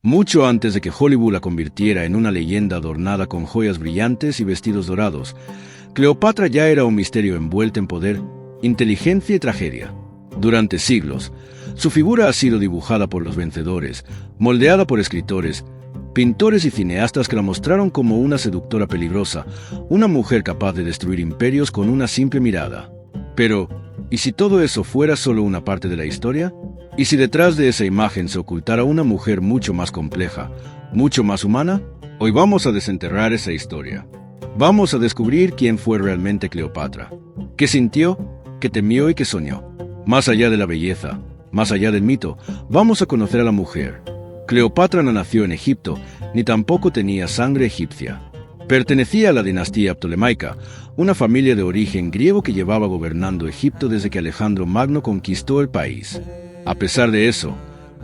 Mucho antes de que Hollywood la convirtiera en una leyenda adornada con joyas brillantes y vestidos dorados, Cleopatra ya era un misterio envuelto en poder, inteligencia y tragedia. Durante siglos, su figura ha sido dibujada por los vencedores, moldeada por escritores, pintores y cineastas que la mostraron como una seductora peligrosa, una mujer capaz de destruir imperios con una simple mirada. Pero, ¿y si todo eso fuera solo una parte de la historia? ¿Y si detrás de esa imagen se ocultara una mujer mucho más compleja, mucho más humana? Hoy vamos a desenterrar esa historia. Vamos a descubrir quién fue realmente Cleopatra. ¿Qué sintió? ¿Qué temió y qué soñó? Más allá de la belleza, más allá del mito, vamos a conocer a la mujer. Cleopatra no nació en Egipto, ni tampoco tenía sangre egipcia. Pertenecía a la dinastía ptolemaica, una familia de origen griego que llevaba gobernando Egipto desde que Alejandro Magno conquistó el país. A pesar de eso,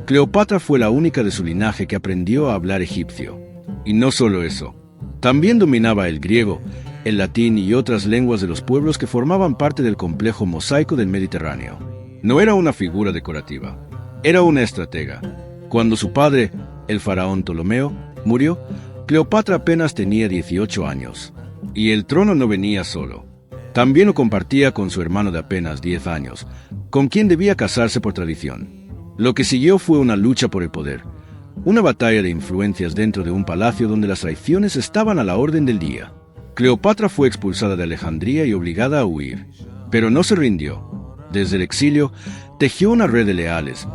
Cleopatra fue la única de su linaje que aprendió a hablar egipcio. Y no solo eso, también dominaba el griego, el latín y otras lenguas de los pueblos que formaban parte del complejo mosaico del Mediterráneo. No era una figura decorativa, era una estratega. Cuando su padre, el faraón Ptolomeo, murió, Cleopatra apenas tenía 18 años. Y el trono no venía solo. También lo compartía con su hermano de apenas 10 años, con quien debía casarse por tradición. Lo que siguió fue una lucha por el poder, una batalla de influencias dentro de un palacio donde las traiciones estaban a la orden del día. Cleopatra fue expulsada de Alejandría y obligada a huir, pero no se rindió. Desde el exilio, tejió una red de leales,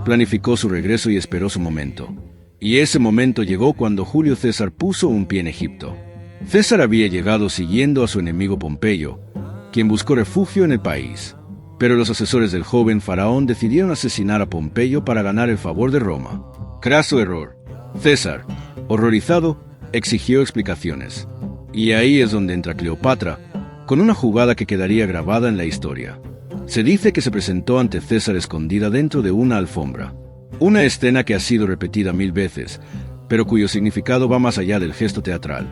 planificó su regreso y esperó su momento. Y ese momento llegó cuando Julio César puso un pie en Egipto. César había llegado siguiendo a su enemigo Pompeyo, quien buscó refugio en el país. Pero los asesores del joven faraón decidieron asesinar a Pompeyo para ganar el favor de Roma. Craso error. César, horrorizado, exigió explicaciones. Y ahí es donde entra Cleopatra, con una jugada que quedaría grabada en la historia. Se dice que se presentó ante César escondida dentro de una alfombra. Una escena que ha sido repetida 1000 veces, pero cuyo significado va más allá del gesto teatral.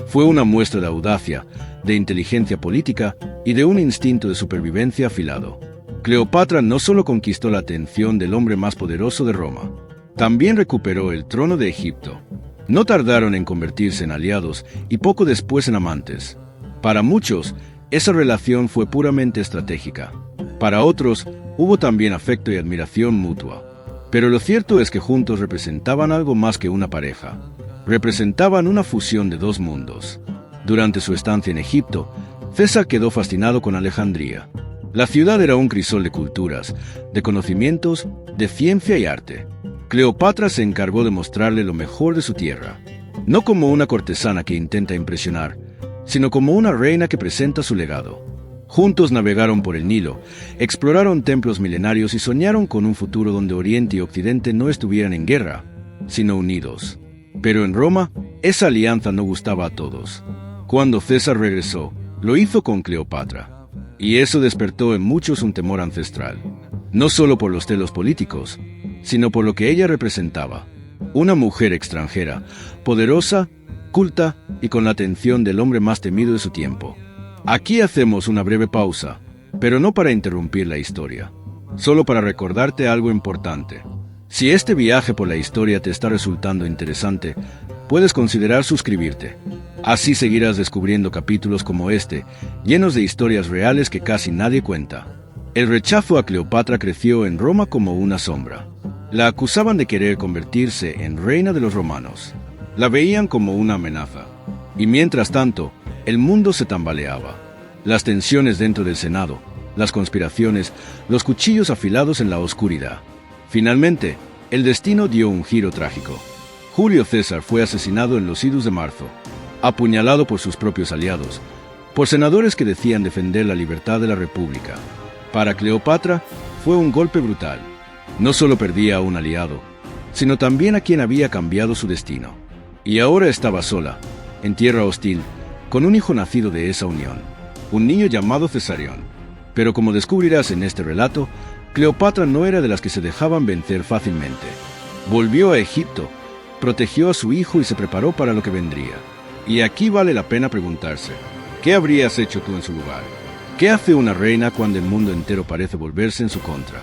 Fue una muestra de audacia, de inteligencia política y de un instinto de supervivencia afilado. Cleopatra no solo conquistó la atención del hombre más poderoso de Roma, también recuperó el trono de Egipto. No tardaron en convertirse en aliados y poco después en amantes. Para muchos, esa relación fue puramente estratégica. Para otros, hubo también afecto y admiración mutua. Pero lo cierto es que juntos representaban algo más que una pareja. Representaban una fusión de dos mundos. Durante su estancia en Egipto, César quedó fascinado con Alejandría. La ciudad era un crisol de culturas, de conocimientos, de ciencia y arte. Cleopatra se encargó de mostrarle lo mejor de su tierra, no como una cortesana que intenta impresionar, sino como una reina que presenta su legado. Juntos navegaron por el Nilo, exploraron templos milenarios y soñaron con un futuro donde Oriente y Occidente no estuvieran en guerra, sino unidos. Pero en Roma, esa alianza no gustaba a todos. Cuando César regresó, lo hizo con Cleopatra. Y eso despertó en muchos un temor ancestral. No solo por los celos políticos, sino por lo que ella representaba. Una mujer extranjera, poderosa, culta y con la atención del hombre más temido de su tiempo. Aquí hacemos una breve pausa, pero no para interrumpir la historia, solo para recordarte algo importante. Si este viaje por la historia te está resultando interesante, puedes considerar suscribirte. Así seguirás descubriendo capítulos como este, llenos de historias reales que casi nadie cuenta. El rechazo a Cleopatra creció en Roma como una sombra. La acusaban de querer convertirse en reina de los romanos. La veían como una amenaza. Y mientras tanto, el mundo se tambaleaba. Las tensiones dentro del Senado, las conspiraciones, los cuchillos afilados en la oscuridad. Finalmente, el destino dio un giro trágico. Julio César fue asesinado en los idus de marzo, apuñalado por sus propios aliados, por senadores que decían defender la libertad de la República. Para Cleopatra, fue un golpe brutal. No solo perdía a un aliado, sino también a quien había cambiado su destino. Y ahora estaba sola, en tierra hostil, con un hijo nacido de esa unión, un niño llamado Cesarión. Pero como descubrirás en este relato, Cleopatra no era de las que se dejaban vencer fácilmente. Volvió a Egipto, protegió a su hijo y se preparó para lo que vendría. Y aquí vale la pena preguntarse, ¿qué habrías hecho tú en su lugar? ¿Qué hace una reina cuando el mundo entero parece volverse en su contra?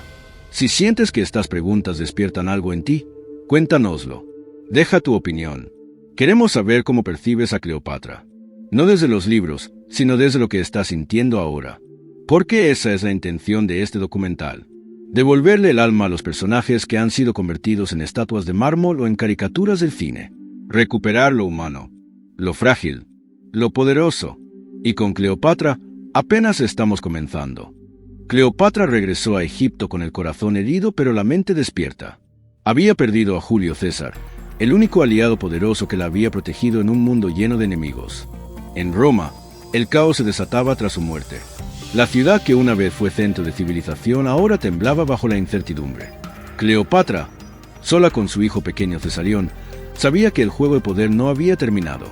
Si sientes que estas preguntas despiertan algo en ti, cuéntanoslo. Deja tu opinión. Queremos saber cómo percibes a Cleopatra. No desde los libros, sino desde lo que estás sintiendo ahora. Porque esa es la intención de este documental. Devolverle el alma a los personajes que han sido convertidos en estatuas de mármol o en caricaturas del cine. Recuperar lo humano, lo frágil, lo poderoso. Y con Cleopatra apenas estamos comenzando. Cleopatra regresó a Egipto con el corazón herido pero la mente despierta. Había perdido a Julio César, el único aliado poderoso que la había protegido en un mundo lleno de enemigos. En Roma, el caos se desataba tras su muerte. La ciudad que una vez fue centro de civilización ahora temblaba bajo la incertidumbre. Cleopatra, sola con su hijo pequeño Cesarión, sabía que el juego de poder no había terminado.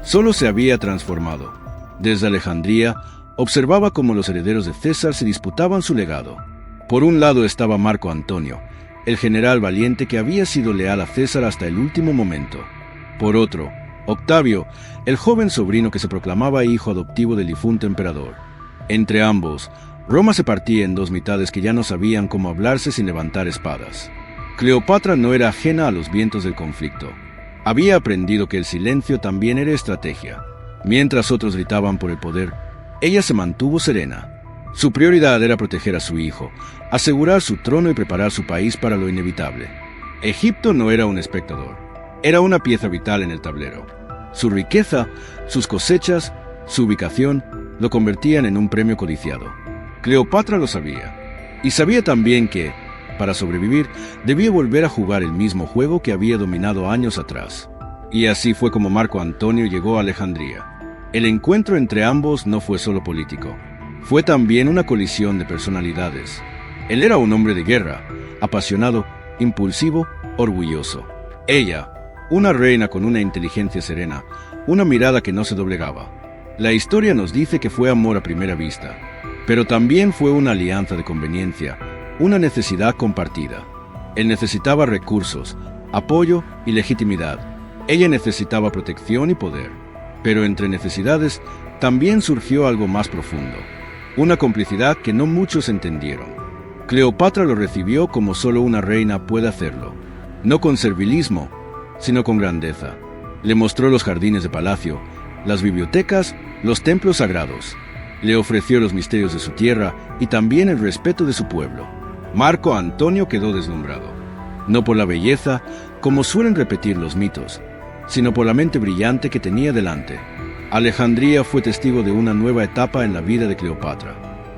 Solo se había transformado. Desde Alejandría, observaba cómo los herederos de César se disputaban su legado. Por un lado estaba Marco Antonio, el general valiente que había sido leal a César hasta el último momento. Por otro, Octavio, el joven sobrino que se proclamaba hijo adoptivo del difunto emperador. Entre ambos, Roma se partía en dos mitades que ya no sabían cómo hablarse sin levantar espadas. Cleopatra no era ajena a los vientos del conflicto. Había aprendido que el silencio también era estrategia. Mientras otros gritaban por el poder, ella se mantuvo serena. Su prioridad era proteger a su hijo, asegurar su trono y preparar su país para lo inevitable. Egipto no era un espectador, era una pieza vital en el tablero. Su riqueza, sus cosechas, su ubicación, lo convertían en un premio codiciado. Cleopatra lo sabía, y sabía también que, para sobrevivir, debía volver a jugar el mismo juego que había dominado años atrás. Y así fue como Marco Antonio llegó a Alejandría. El encuentro entre ambos no fue solo político, fue también una colisión de personalidades. Él era un hombre de guerra, apasionado, impulsivo, orgulloso. Ella, una reina con una inteligencia serena, una mirada que no se doblegaba. La historia nos dice que fue amor a primera vista, pero también fue una alianza de conveniencia, una necesidad compartida. Él necesitaba recursos, apoyo y legitimidad. Ella necesitaba protección y poder. Pero entre necesidades también surgió algo más profundo, una complicidad que no muchos entendieron. Cleopatra lo recibió como solo una reina puede hacerlo, no con servilismo, sino con grandeza. Le mostró los jardines de palacio, las bibliotecas, los templos sagrados. Le ofreció los misterios de su tierra y también el respeto de su pueblo. Marco Antonio quedó deslumbrado, no por la belleza, como suelen repetir los mitos, sino por la mente brillante que tenía delante. Alejandría fue testigo de una nueva etapa en la vida de Cleopatra.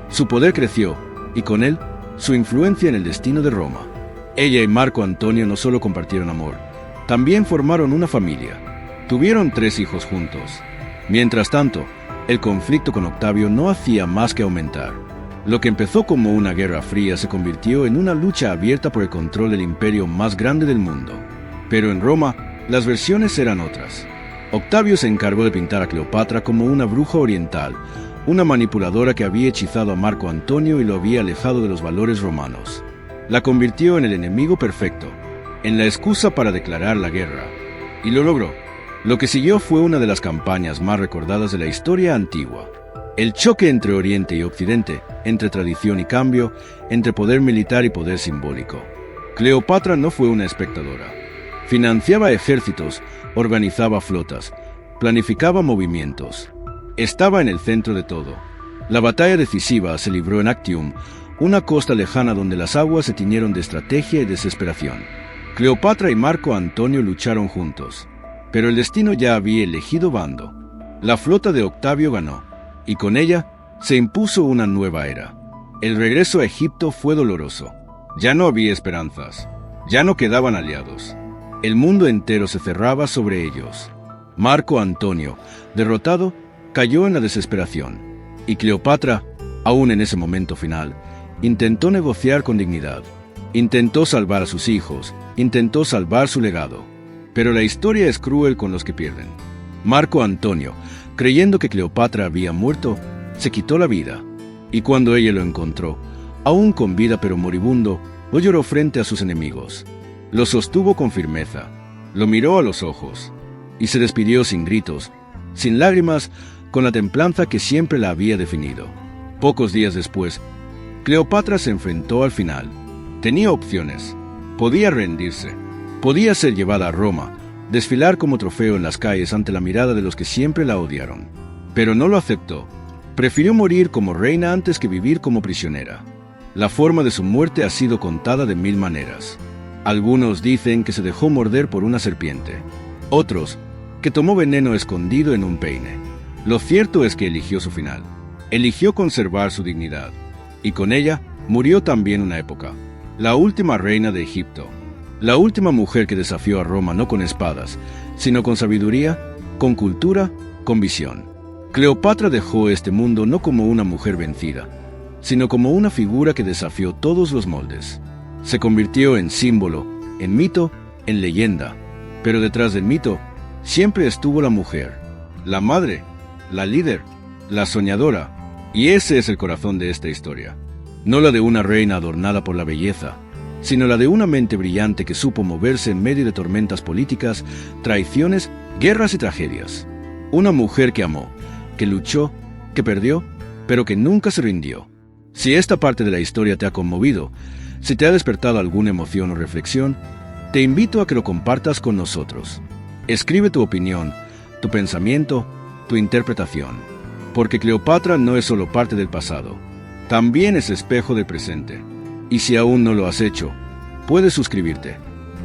Su poder creció, y con él, su influencia en el destino de Roma. Ella y Marco Antonio no solo compartieron amor, también formaron una familia. Tuvieron 3 hijos juntos. Mientras tanto, el conflicto con Octavio no hacía más que aumentar. Lo que empezó como una guerra fría se convirtió en una lucha abierta por el control del imperio más grande del mundo. Pero en Roma, las versiones eran otras. Octavio se encargó de pintar a Cleopatra como una bruja oriental, una manipuladora que había hechizado a Marco Antonio y lo había alejado de los valores romanos. La convirtió en el enemigo perfecto, en la excusa para declarar la guerra. Y lo logró. Lo que siguió fue una de las campañas más recordadas de la historia antigua. El choque entre Oriente y Occidente, entre tradición y cambio, entre poder militar y poder simbólico. Cleopatra no fue una espectadora. Financiaba ejércitos, organizaba flotas, planificaba movimientos. Estaba en el centro de todo. La batalla decisiva se libró en Actium, una costa lejana donde las aguas se tiñeron de estrategia y desesperación. Cleopatra y Marco Antonio lucharon juntos, pero el destino ya había elegido bando. La flota de Octavio ganó, y con ella se impuso una nueva era. El regreso a Egipto fue doloroso. Ya no había esperanzas, ya no quedaban aliados. El mundo entero se cerraba sobre ellos. Marco Antonio, derrotado, cayó en la desesperación, y Cleopatra, aún en ese momento final, intentó negociar con dignidad. Intentó salvar a sus hijos, intentó salvar su legado. Pero la historia es cruel con los que pierden. Marco Antonio, creyendo que Cleopatra había muerto, se quitó la vida, y cuando ella lo encontró, aún con vida pero moribundo, lo lloró frente a sus enemigos. Lo sostuvo con firmeza, lo miró a los ojos, y se despidió sin gritos, sin lágrimas, con la templanza que siempre la había definido. Pocos días después, Cleopatra se enfrentó al final. Tenía opciones. Podía rendirse. Podía ser llevada a Roma, desfilar como trofeo en las calles ante la mirada de los que siempre la odiaron. Pero no lo aceptó. Prefirió morir como reina antes que vivir como prisionera. La forma de su muerte ha sido contada de 1000 maneras. Algunos dicen que se dejó morder por una serpiente. Otros, que tomó veneno escondido en un peine. Lo cierto es que eligió su final. Eligió conservar su dignidad. Y con ella murió también una época. La última reina de Egipto. La última mujer que desafió a Roma no con espadas, sino con sabiduría, con cultura, con visión. Cleopatra dejó este mundo no como una mujer vencida, sino como una figura que desafió todos los moldes. Se convirtió en símbolo, en mito, en leyenda. Pero detrás del mito siempre estuvo la mujer, la madre, la líder, la soñadora. Y ese es el corazón de esta historia. No la de una reina adornada por la belleza, sino la de una mente brillante que supo moverse en medio de tormentas políticas, traiciones, guerras y tragedias. Una mujer que amó, que luchó, que perdió, pero que nunca se rindió. Si esta parte de la historia te ha conmovido, si te ha despertado alguna emoción o reflexión, te invito a que lo compartas con nosotros. Escribe tu opinión, tu pensamiento, tu interpretación, porque Cleopatra no es solo parte del pasado, también es espejo del presente. Y si aún no lo has hecho, puedes suscribirte.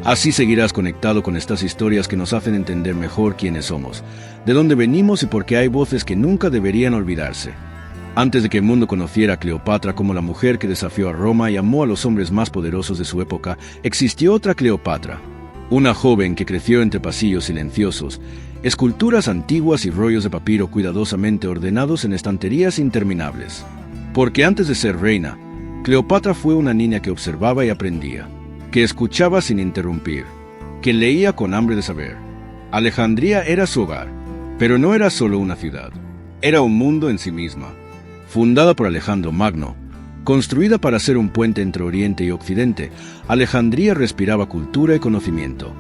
Así seguirás conectado con estas historias que nos hacen entender mejor quiénes somos, de dónde venimos y por qué hay voces que nunca deberían olvidarse. Antes de que el mundo conociera a Cleopatra como la mujer que desafió a Roma y amó a los hombres más poderosos de su época, existió otra Cleopatra. Una joven que creció entre pasillos silenciosos, esculturas antiguas y rollos de papiro cuidadosamente ordenados en estanterías interminables. Porque antes de ser reina, Cleopatra fue una niña que observaba y aprendía, que escuchaba sin interrumpir, que leía con hambre de saber. Alejandría era su hogar, pero no era solo una ciudad, era un mundo en sí misma. Fundada por Alejandro Magno, construida para ser un puente entre Oriente y Occidente, Alejandría respiraba cultura y conocimiento.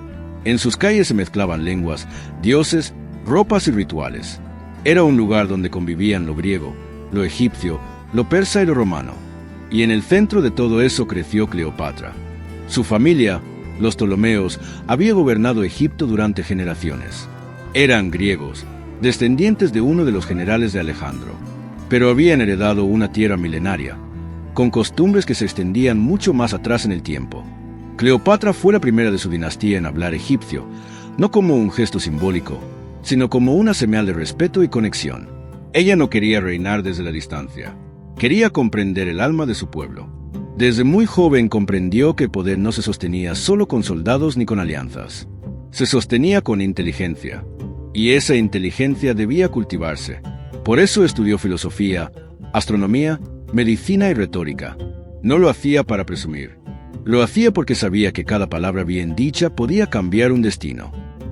En sus calles se mezclaban lenguas, dioses, ropas y rituales. Era un lugar donde convivían lo griego, lo egipcio, lo persa y lo romano. Y en el centro de todo eso creció Cleopatra. Su familia, los Ptolomeos, había gobernado Egipto durante generaciones. Eran griegos, descendientes de uno de los generales de Alejandro, pero habían heredado una tierra milenaria, con costumbres que se extendían mucho más atrás en el tiempo. Cleopatra fue la primera de su dinastía en hablar egipcio, no como un gesto simbólico, sino como una señal de respeto y conexión. Ella no quería reinar desde la distancia. Quería comprender el alma de su pueblo. Desde muy joven comprendió que el poder no se sostenía solo con soldados ni con alianzas. Se sostenía con inteligencia, y esa inteligencia debía cultivarse. Por eso estudió filosofía, astronomía, medicina y retórica. No lo hacía para presumir. Lo hacía porque sabía que cada palabra bien dicha podía cambiar un destino,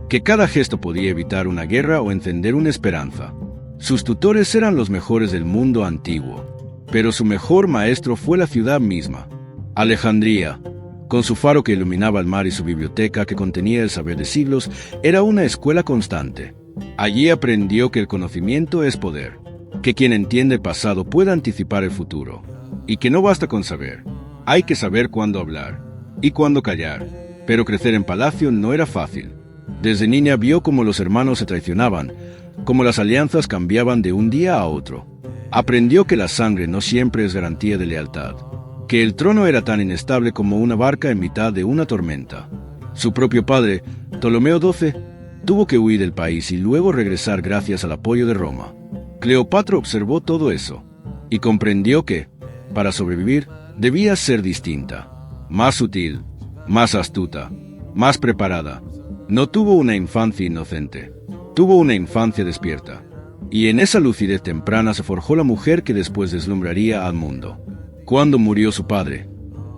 que cada gesto podía evitar una guerra o encender una esperanza. Sus tutores eran los mejores del mundo antiguo. Pero su mejor maestro fue la ciudad misma, Alejandría. Con su faro que iluminaba el mar y su biblioteca que contenía el saber de siglos, era una escuela constante. Allí aprendió que el conocimiento es poder, que quien entiende el pasado puede anticipar el futuro, y que no basta con saber, hay que saber cuándo hablar y cuándo callar. Pero crecer en palacio no era fácil. Desde niña vio cómo los hermanos se traicionaban, cómo las alianzas cambiaban de un día a otro. Aprendió que la sangre no siempre es garantía de lealtad, que el trono era tan inestable como una barca en mitad de una tormenta. Su propio padre, Ptolomeo XII, tuvo que huir del país y luego regresar gracias al apoyo de Roma. Cleopatra observó todo eso y comprendió que, para sobrevivir, debía ser distinta, más sutil, más astuta, más preparada. No tuvo una infancia inocente, tuvo una infancia despierta. Y en esa lucidez temprana se forjó la mujer que después deslumbraría al mundo. Cuando murió su padre,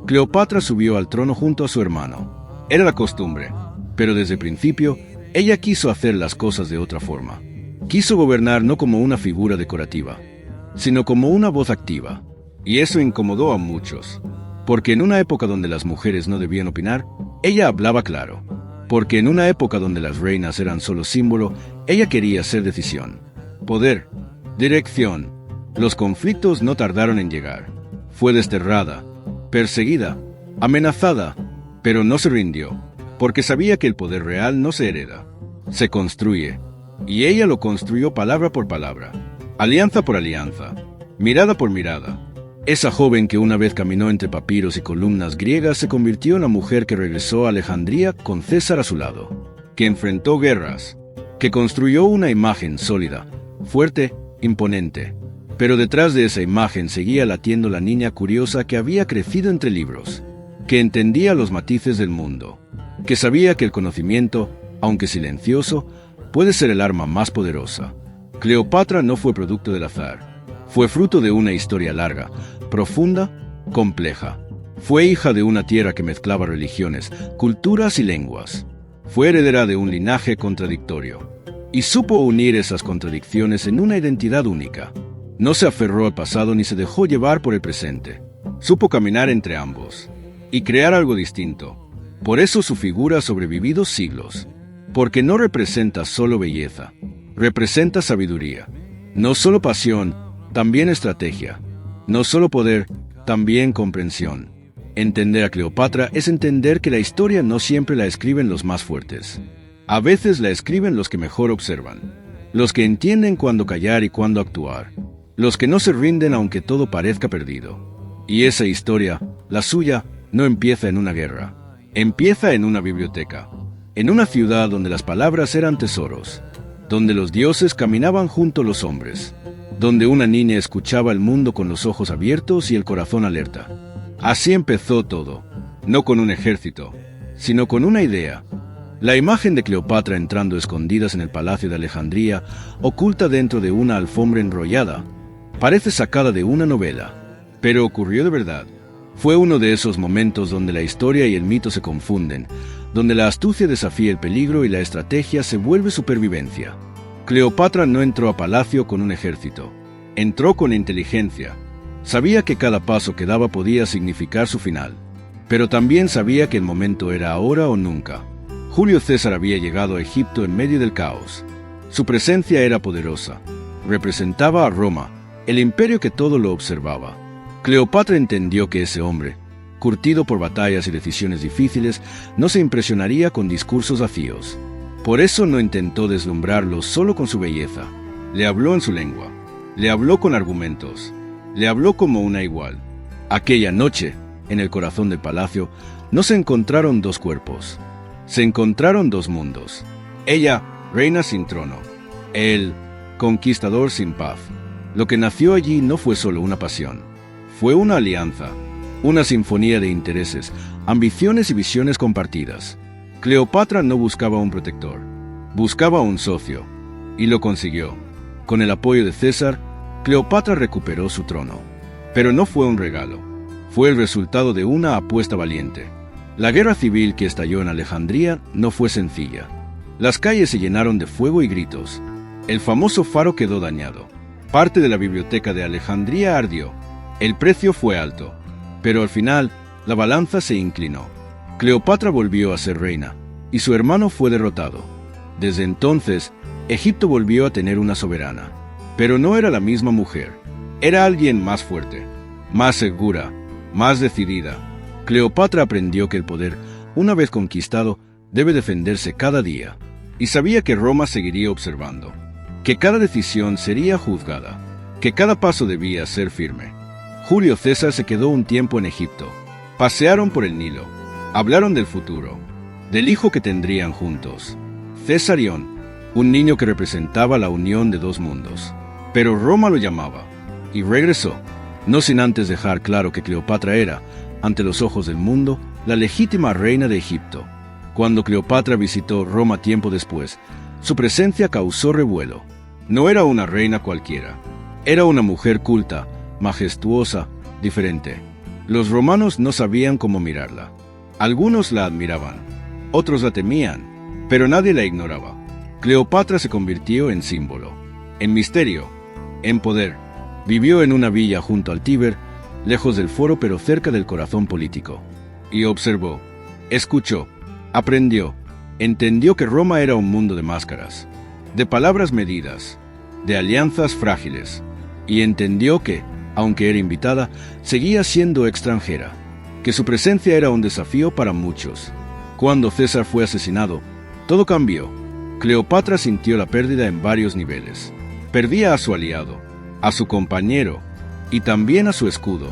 Cleopatra subió al trono junto a su hermano. Era la costumbre, pero desde el principio, ella quiso hacer las cosas de otra forma. Quiso gobernar no como una figura decorativa, sino como una voz activa. Y eso incomodó a muchos, porque en una época donde las mujeres no debían opinar, ella hablaba claro. Porque en una época donde las reinas eran solo símbolo, ella quería ser decisión. Poder, dirección. Los conflictos no tardaron en llegar. Fue desterrada, perseguida, amenazada, pero no se rindió. porque sabía que el poder real no se hereda, se construye, y ella lo construyó palabra por palabra, alianza por alianza, mirada por mirada. Esa joven que una vez caminó entre papiros y columnas griegas se convirtió en la mujer que regresó a Alejandría con César a su lado, que enfrentó guerras, que construyó una imagen sólida, fuerte, imponente. Pero detrás de esa imagen seguía latiendo la niña curiosa que había crecido entre libros, que entendía los matices del mundo, que sabía que el conocimiento, aunque silencioso, puede ser el arma más poderosa. Cleopatra no fue producto del azar. Fue fruto de una historia larga, profunda, compleja. Fue hija de una tierra que mezclaba religiones, culturas y lenguas. Fue heredera de un linaje contradictorio. Y supo unir esas contradicciones en una identidad única. No se aferró al pasado ni se dejó llevar por el presente. Supo caminar entre ambos y crear algo distinto. Por eso su figura ha sobrevivido siglos. Porque no representa solo belleza, representa sabiduría. No solo pasión, también estrategia. No solo poder, también comprensión. Entender a Cleopatra es entender que la historia no siempre la escriben los más fuertes. A veces la escriben los que mejor observan, los que entienden cuándo callar y cuándo actuar, los que no se rinden aunque todo parezca perdido. Y esa historia, la suya, no empieza en una guerra. Empieza en una biblioteca, en una ciudad donde las palabras eran tesoros, donde los dioses caminaban junto a los hombres, donde una niña escuchaba el mundo con los ojos abiertos y el corazón alerta. Así empezó todo, no con un ejército, sino con una idea. La imagen de Cleopatra entrando escondidas en el palacio de Alejandría, oculta dentro de una alfombra enrollada, parece sacada de una novela, pero ocurrió de verdad. Fue uno de esos momentos donde la historia y el mito se confunden, donde la astucia desafía el peligro y la estrategia se vuelve supervivencia. Cleopatra no entró a palacio con un ejército. Entró con inteligencia. Sabía que cada paso que daba podía significar su final. Pero también sabía que el momento era ahora o nunca. Julio César había llegado a Egipto en medio del caos. Su presencia era poderosa. Representaba a Roma, el imperio que todo lo observaba. Cleopatra entendió que ese hombre, curtido por batallas y decisiones difíciles, no se impresionaría con discursos vacíos. Por eso no intentó deslumbrarlo solo con su belleza. Le habló en su lengua. Le habló con argumentos. Le habló como una igual. Aquella noche, en el corazón del palacio, no se encontraron dos cuerpos. Se encontraron dos mundos. Ella, reina sin trono. Él, conquistador sin paz. Lo que nació allí no fue solo una pasión. Fue una alianza. Una sinfonía de intereses, ambiciones y visiones compartidas. Cleopatra no buscaba un protector, buscaba un socio, y lo consiguió. Con el apoyo de César, Cleopatra recuperó su trono. Pero no fue un regalo, fue el resultado de una apuesta valiente. La guerra civil que estalló en Alejandría no fue sencilla. Las calles se llenaron de fuego y gritos. El famoso faro quedó dañado. Parte de la biblioteca de Alejandría ardió. El precio fue alto, pero al final la balanza se inclinó. Cleopatra volvió a ser reina, y su hermano fue derrotado. Desde entonces, Egipto volvió a tener una soberana. Pero no era la misma mujer. Era alguien más fuerte, más segura, más decidida. Cleopatra aprendió que el poder, una vez conquistado, debe defenderse cada día. Y sabía que Roma seguiría observando, que cada decisión sería juzgada, que cada paso debía ser firme. Julio César se quedó un tiempo en Egipto. Pasearon por el Nilo. Hablaron del futuro, del hijo que tendrían juntos, Cesarión, un niño que representaba la unión de dos mundos. Pero Roma lo llamaba, y regresó, no sin antes dejar claro que Cleopatra era, ante los ojos del mundo, la legítima reina de Egipto. Cuando Cleopatra visitó Roma tiempo después, su presencia causó revuelo. No era una reina cualquiera, era una mujer culta, majestuosa, diferente. Los romanos no sabían cómo mirarla. Algunos la admiraban, otros la temían, pero nadie la ignoraba. Cleopatra se convirtió en símbolo, en misterio, en poder. Vivió en una villa junto al Tíber, lejos del foro pero cerca del corazón político. Y observó, escuchó, aprendió, entendió que Roma era un mundo de máscaras, de palabras medidas, de alianzas frágiles, y entendió que, aunque era invitada, seguía siendo extranjera, que su presencia era un desafío para muchos. Cuando César fue asesinado, todo cambió. Cleopatra sintió la pérdida en varios niveles. Perdía a su aliado, a su compañero y también a su escudo.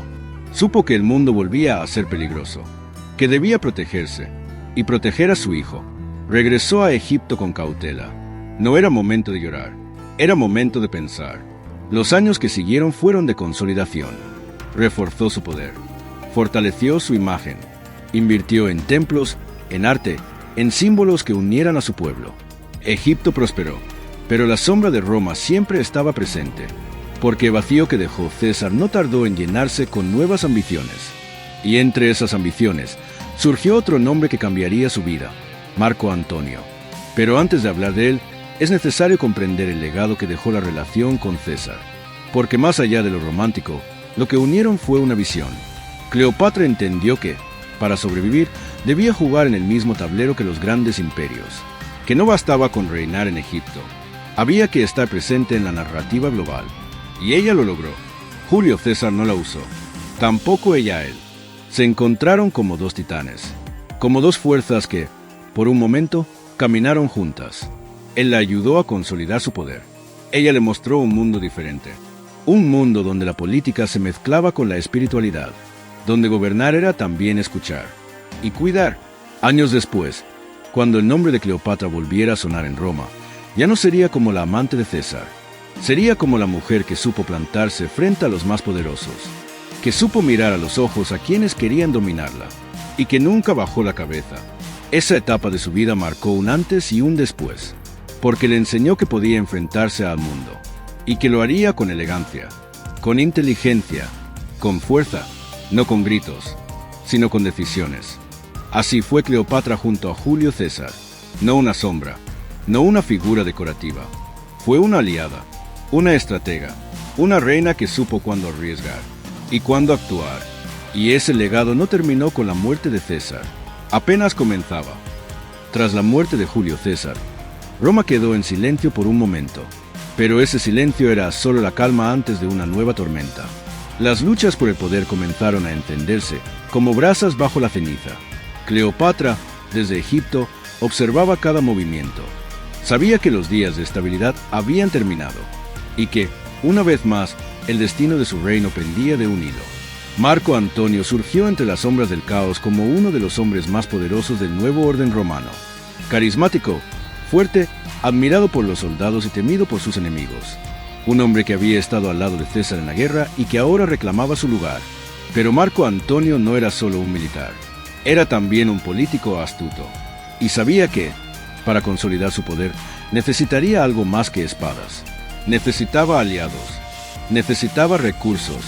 Supo que el mundo volvía a ser peligroso, que debía protegerse y proteger a su hijo. Regresó a Egipto con cautela. No era momento de llorar, era momento de pensar. Los años que siguieron fueron de consolidación. Reforzó su poder, fortaleció su imagen, invirtió en templos, en arte, en símbolos que unieran a su pueblo. Egipto prosperó, pero la sombra de Roma siempre estaba presente, porque el vacío que dejó César no tardó en llenarse con nuevas ambiciones. Y entre esas ambiciones surgió otro nombre que cambiaría su vida, Marco Antonio. Pero antes de hablar de él, es necesario comprender el legado que dejó la relación con César, porque más allá de lo romántico, lo que unieron fue una visión. Cleopatra entendió que, para sobrevivir, debía jugar en el mismo tablero que los grandes imperios, que no bastaba con reinar en Egipto, había que estar presente en la narrativa global. Y ella lo logró. Julio César no la usó, tampoco ella a él. Se encontraron como dos titanes, como dos fuerzas que, por un momento, caminaron juntas. Él la ayudó a consolidar su poder. Ella le mostró un mundo diferente, un mundo donde la política se mezclaba con la espiritualidad, donde gobernar era también escuchar y cuidar. Años después, cuando el nombre de Cleopatra volviera a sonar en Roma, ya no sería como la amante de César, sería como la mujer que supo plantarse frente a los más poderosos, que supo mirar a los ojos a quienes querían dominarla, y que nunca bajó la cabeza. Esa etapa de su vida marcó un antes y un después, porque le enseñó que podía enfrentarse al mundo, y que lo haría con elegancia, con inteligencia, con fuerza, no con gritos, sino con decisiones. Así fue Cleopatra junto a Julio César, no una sombra, no una figura decorativa. Fue una aliada, una estratega, una reina que supo cuándo arriesgar y cuándo actuar. Y ese legado no terminó con la muerte de César, apenas comenzaba. Tras la muerte de Julio César, Roma quedó en silencio por un momento, pero ese silencio era solo la calma antes de una nueva tormenta. Las luchas por el poder comenzaron a encenderse como brasas bajo la ceniza. Cleopatra, desde Egipto, observaba cada movimiento. Sabía que los días de estabilidad habían terminado y que, una vez más, el destino de su reino pendía de un hilo. Marco Antonio surgió entre las sombras del caos como uno de los hombres más poderosos del nuevo orden romano. Carismático, fuerte, admirado por los soldados y temido por sus enemigos. Un hombre que había estado al lado de César en la guerra y que ahora reclamaba su lugar. Pero Marco Antonio no era solo un militar, era también un político astuto. Y sabía que, para consolidar su poder, necesitaría algo más que espadas. Necesitaba aliados, necesitaba recursos.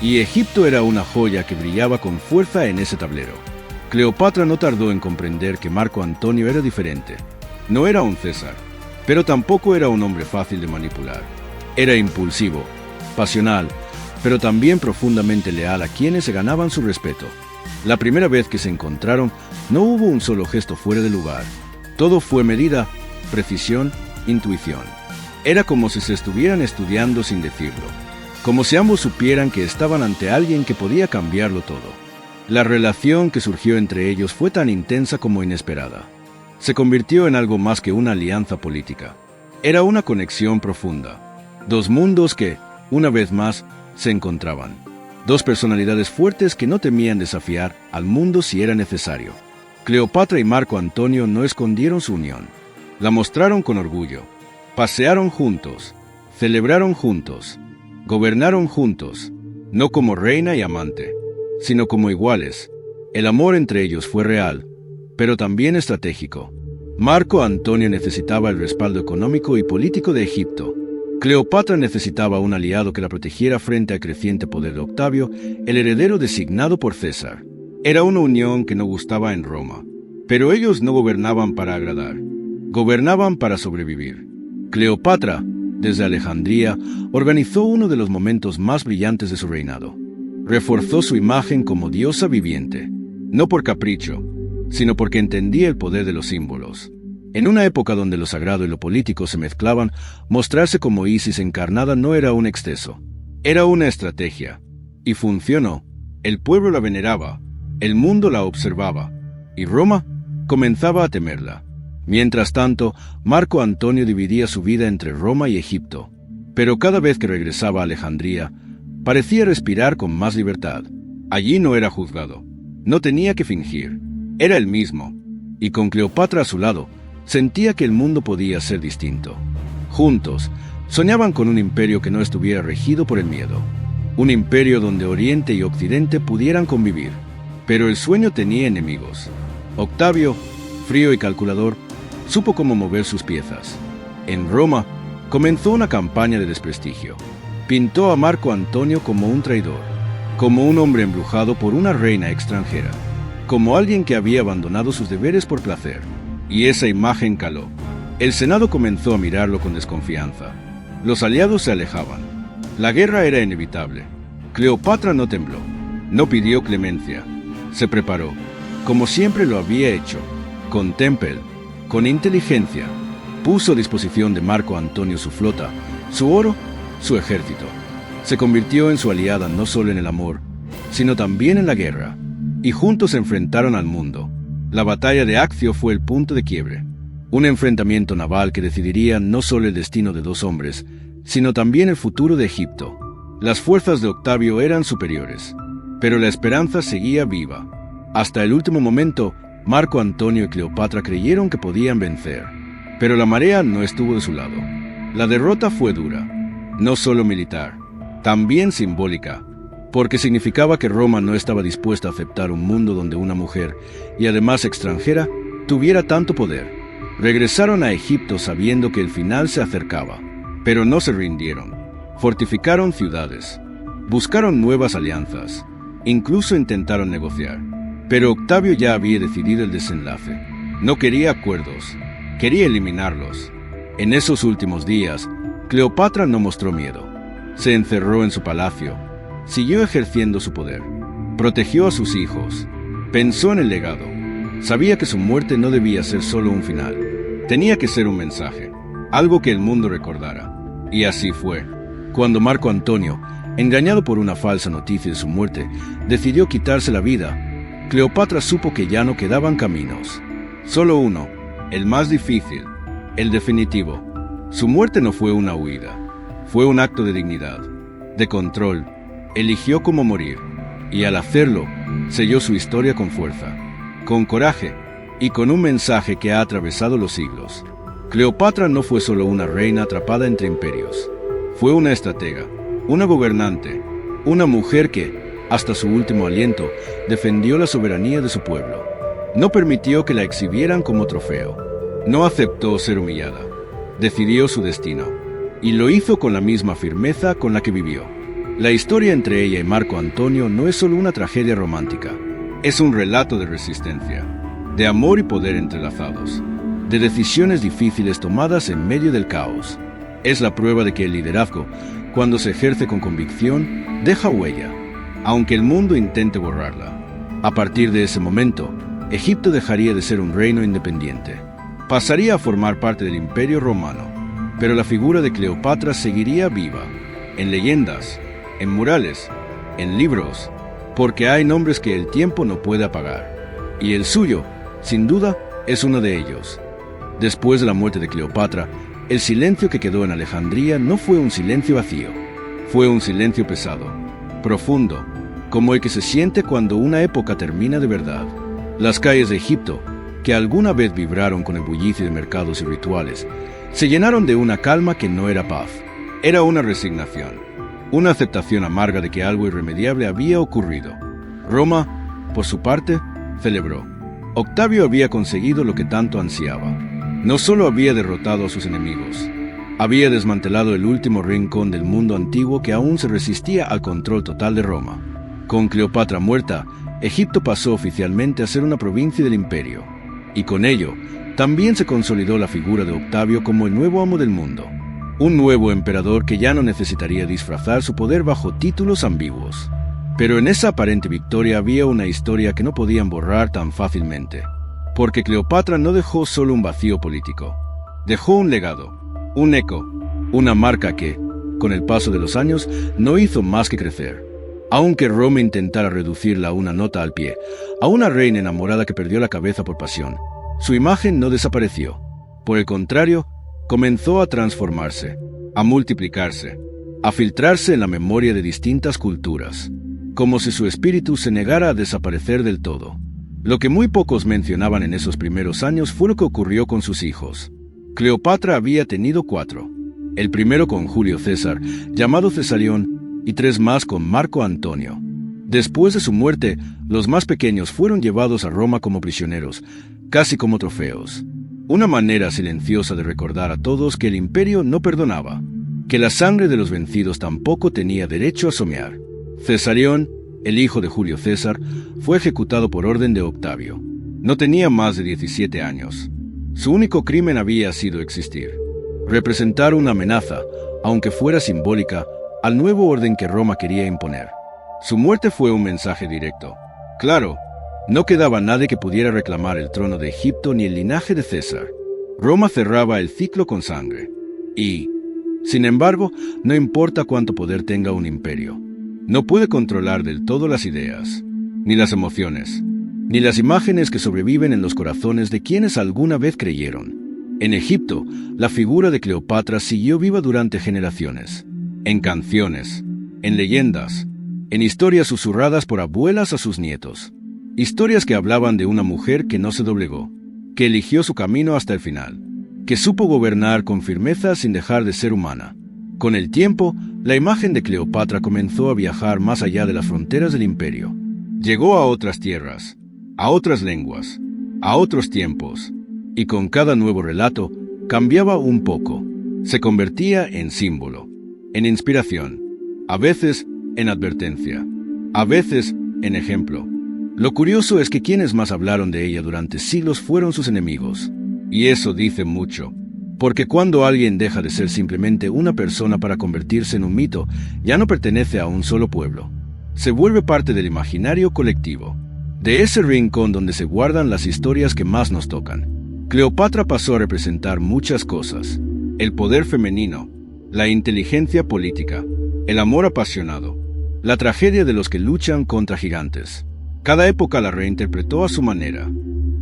Y Egipto era una joya que brillaba con fuerza en ese tablero. Cleopatra no tardó en comprender que Marco Antonio era diferente. No era un César, pero tampoco era un hombre fácil de manipular. Era impulsivo, pasional, pero también profundamente leal a quienes se ganaban su respeto. La primera vez que se encontraron, no hubo un solo gesto fuera de lugar. Todo fue medida, precisión, intuición. Era como si se estuvieran estudiando sin decirlo, como si ambos supieran que estaban ante alguien que podía cambiarlo todo. La relación que surgió entre ellos fue tan intensa como inesperada. Se convirtió en algo más que una alianza política. Era una conexión profunda. Dos mundos que, una vez más, se encontraban. Dos personalidades fuertes que no temían desafiar al mundo si era necesario. Cleopatra y Marco Antonio no escondieron su unión. La mostraron con orgullo. Pasearon juntos, celebraron juntos, gobernaron juntos, no como reina y amante, sino como iguales. El amor entre ellos fue real, pero también estratégico. Marco Antonio necesitaba el respaldo económico y político de Egipto. Cleopatra necesitaba un aliado que la protegiera frente al creciente poder de Octavio, el heredero designado por César. Era una unión que no gustaba en Roma, pero ellos no gobernaban para agradar, gobernaban para sobrevivir. Cleopatra, desde Alejandría, organizó uno de los momentos más brillantes de su reinado. Reforzó su imagen como diosa viviente, no por capricho, sino porque entendía el poder de los símbolos. En una época donde lo sagrado y lo político se mezclaban, mostrarse como Isis encarnada no era un exceso, era una estrategia. Y funcionó. El pueblo la veneraba, el mundo la observaba, y Roma comenzaba a temerla. Mientras tanto, Marco Antonio dividía su vida entre Roma y Egipto, pero cada vez que regresaba a Alejandría, parecía respirar con más libertad. Allí no era juzgado, no tenía que fingir, era el mismo, y con Cleopatra a su lado, sentía que el mundo podía ser distinto. Juntos, soñaban con un imperio que no estuviera regido por el miedo, un imperio donde Oriente y Occidente pudieran convivir. Pero el sueño tenía enemigos. Octavio, frío y calculador, supo cómo mover sus piezas. En Roma, comenzó una campaña de desprestigio. Pintó a Marco Antonio como un traidor, como un hombre embrujado por una reina extranjera, como alguien que había abandonado sus deberes por placer. Y esa imagen caló. El Senado comenzó a mirarlo con desconfianza. Los aliados se alejaban. La guerra era inevitable. Cleopatra no tembló, no pidió clemencia. Se preparó, como siempre lo había hecho, con temple, con inteligencia. Puso a disposición de Marco Antonio su flota, su oro, su ejército. Se convirtió en su aliada no solo en el amor, sino también en la guerra. Y juntos se enfrentaron al mundo. La batalla de Accio fue el punto de quiebre. Un enfrentamiento naval que decidiría no solo el destino de dos hombres, sino también el futuro de Egipto. Las fuerzas de Octavio eran superiores, pero la esperanza seguía viva. Hasta el último momento, Marco Antonio y Cleopatra creyeron que podían vencer, pero la marea no estuvo de su lado. La derrota fue dura, no solo militar, también simbólica, porque significaba que Roma no estaba dispuesta a aceptar un mundo donde una mujer, y además extranjera, tuviera tanto poder. Regresaron a Egipto sabiendo que el final se acercaba, pero no se rindieron. Fortificaron ciudades, buscaron nuevas alianzas, incluso intentaron negociar. Pero Octavio ya había decidido el desenlace. No quería acuerdos, quería eliminarlos. En esos últimos días, Cleopatra no mostró miedo. Se encerró en su palacio, siguió ejerciendo su poder, protegió a sus hijos, pensó en el legado. Sabía que su muerte no debía ser solo un final, tenía que ser un mensaje, algo que el mundo recordara. Y así fue. Cuando Marco Antonio, engañado por una falsa noticia de su muerte, decidió quitarse la vida, Cleopatra supo que ya no quedaban caminos. Solo uno, el más difícil, el definitivo. Su muerte no fue una huida, fue un acto de dignidad, de control. Eligió cómo morir, y al hacerlo, selló su historia con fuerza, con coraje y con un mensaje que ha atravesado los siglos. Cleopatra no fue solo una reina atrapada entre imperios. Fue una estratega, una gobernante, una mujer que, hasta su último aliento, defendió la soberanía de su pueblo. No permitió que la exhibieran como trofeo. No aceptó ser humillada. Decidió su destino. Y lo hizo con la misma firmeza con la que vivió. La historia entre ella y Marco Antonio no es solo una tragedia romántica. Es un relato de resistencia, de amor y poder entrelazados, de decisiones difíciles tomadas en medio del caos. Es la prueba de que el liderazgo, cuando se ejerce con convicción, deja huella, aunque el mundo intente borrarla. A partir de ese momento, Egipto dejaría de ser un reino independiente. Pasaría a formar parte del Imperio Romano, pero la figura de Cleopatra seguiría viva, en leyendas, en murales, en libros, porque hay nombres que el tiempo no puede apagar. Y el suyo, sin duda, es uno de ellos. Después de la muerte de Cleopatra, el silencio que quedó en Alejandría no fue un silencio vacío, fue un silencio pesado, profundo, como el que se siente cuando una época termina de verdad. Las calles de Egipto, que alguna vez vibraron con el bullicio de mercados y rituales, se llenaron de una calma que no era paz, era una resignación, una aceptación amarga de que algo irremediable había ocurrido. Roma, por su parte, celebró. Octavio había conseguido lo que tanto ansiaba. No solo había derrotado a sus enemigos, había desmantelado el último rincón del mundo antiguo que aún se resistía al control total de Roma. Con Cleopatra muerta, Egipto pasó oficialmente a ser una provincia del imperio, y con ello, también se consolidó la figura de Octavio como el nuevo amo del mundo, un nuevo emperador que ya no necesitaría disfrazar su poder bajo títulos ambiguos. Pero en esa aparente victoria había una historia que no podían borrar tan fácilmente, porque Cleopatra no dejó solo un vacío político, dejó un legado, un eco, una marca que, con el paso de los años, no hizo más que crecer. Aunque Roma intentara reducirla a una nota al pie, a una reina enamorada que perdió la cabeza por pasión, Su imagen no desapareció. Por el contrario, comenzó a transformarse, a multiplicarse, a filtrarse en la memoria de distintas culturas, como si su espíritu se negara a desaparecer del todo. Lo que muy pocos mencionaban en esos primeros años fue lo que ocurrió con sus hijos. Cleopatra había tenido 4. El primero con Julio César, llamado Cesarión, y 3 más con Marco Antonio. Después de su muerte, los más pequeños fueron llevados a Roma como prisioneros, casi como trofeos. Una manera silenciosa de recordar a todos que el imperio no perdonaba, que la sangre de los vencidos tampoco tenía derecho a somear. Cesarión, el hijo de Julio César, fue ejecutado por orden de Octavio. No tenía más de 17 años. Su único crimen había sido existir. Representar una amenaza, aunque fuera simbólica, al nuevo orden que Roma quería imponer. Su muerte fue un mensaje directo. Claro, no quedaba nadie que pudiera reclamar el trono de Egipto ni el linaje de César. Roma cerraba el ciclo con sangre. Y, sin embargo, no importa cuánto poder tenga un imperio, no puede controlar del todo las ideas, ni las emociones, ni las imágenes que sobreviven en los corazones de quienes alguna vez creyeron. En Egipto, la figura de Cleopatra siguió viva durante generaciones, en canciones, en leyendas, en historias susurradas por abuelas a sus nietos. Historias que hablaban de una mujer que no se doblegó, que eligió su camino hasta el final, que supo gobernar con firmeza sin dejar de ser humana. Con el tiempo, la imagen de Cleopatra comenzó a viajar más allá de las fronteras del imperio. Llegó a otras tierras, a otras lenguas, a otros tiempos, y con cada nuevo relato cambiaba un poco. Se convertía en símbolo, en inspiración, a veces en advertencia, a veces en ejemplo. Lo curioso es que quienes más hablaron de ella durante siglos fueron sus enemigos. Y eso dice mucho, porque cuando alguien deja de ser simplemente una persona para convertirse en un mito, ya no pertenece a un solo pueblo. Se vuelve parte del imaginario colectivo, de ese rincón donde se guardan las historias que más nos tocan. Cleopatra pasó a representar muchas cosas: el poder femenino, la inteligencia política, el amor apasionado, la tragedia de los que luchan contra gigantes. Cada época la reinterpretó a su manera.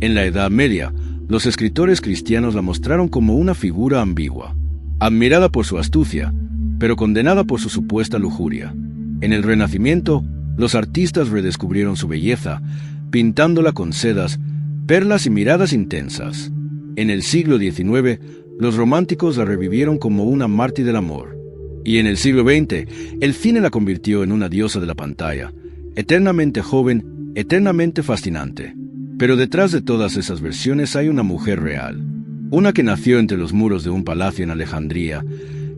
En la Edad Media, los escritores cristianos la mostraron como una figura ambigua, admirada por su astucia, pero condenada por su supuesta lujuria. En el Renacimiento, los artistas redescubrieron su belleza, pintándola con sedas, perlas y miradas intensas. En el siglo XIX, los románticos la revivieron como una mártir del amor. Y en el siglo XX, el cine la convirtió en una diosa de la pantalla, eternamente joven, eternamente fascinante. Pero detrás de todas esas versiones hay una mujer real, una que nació entre los muros de un palacio en Alejandría,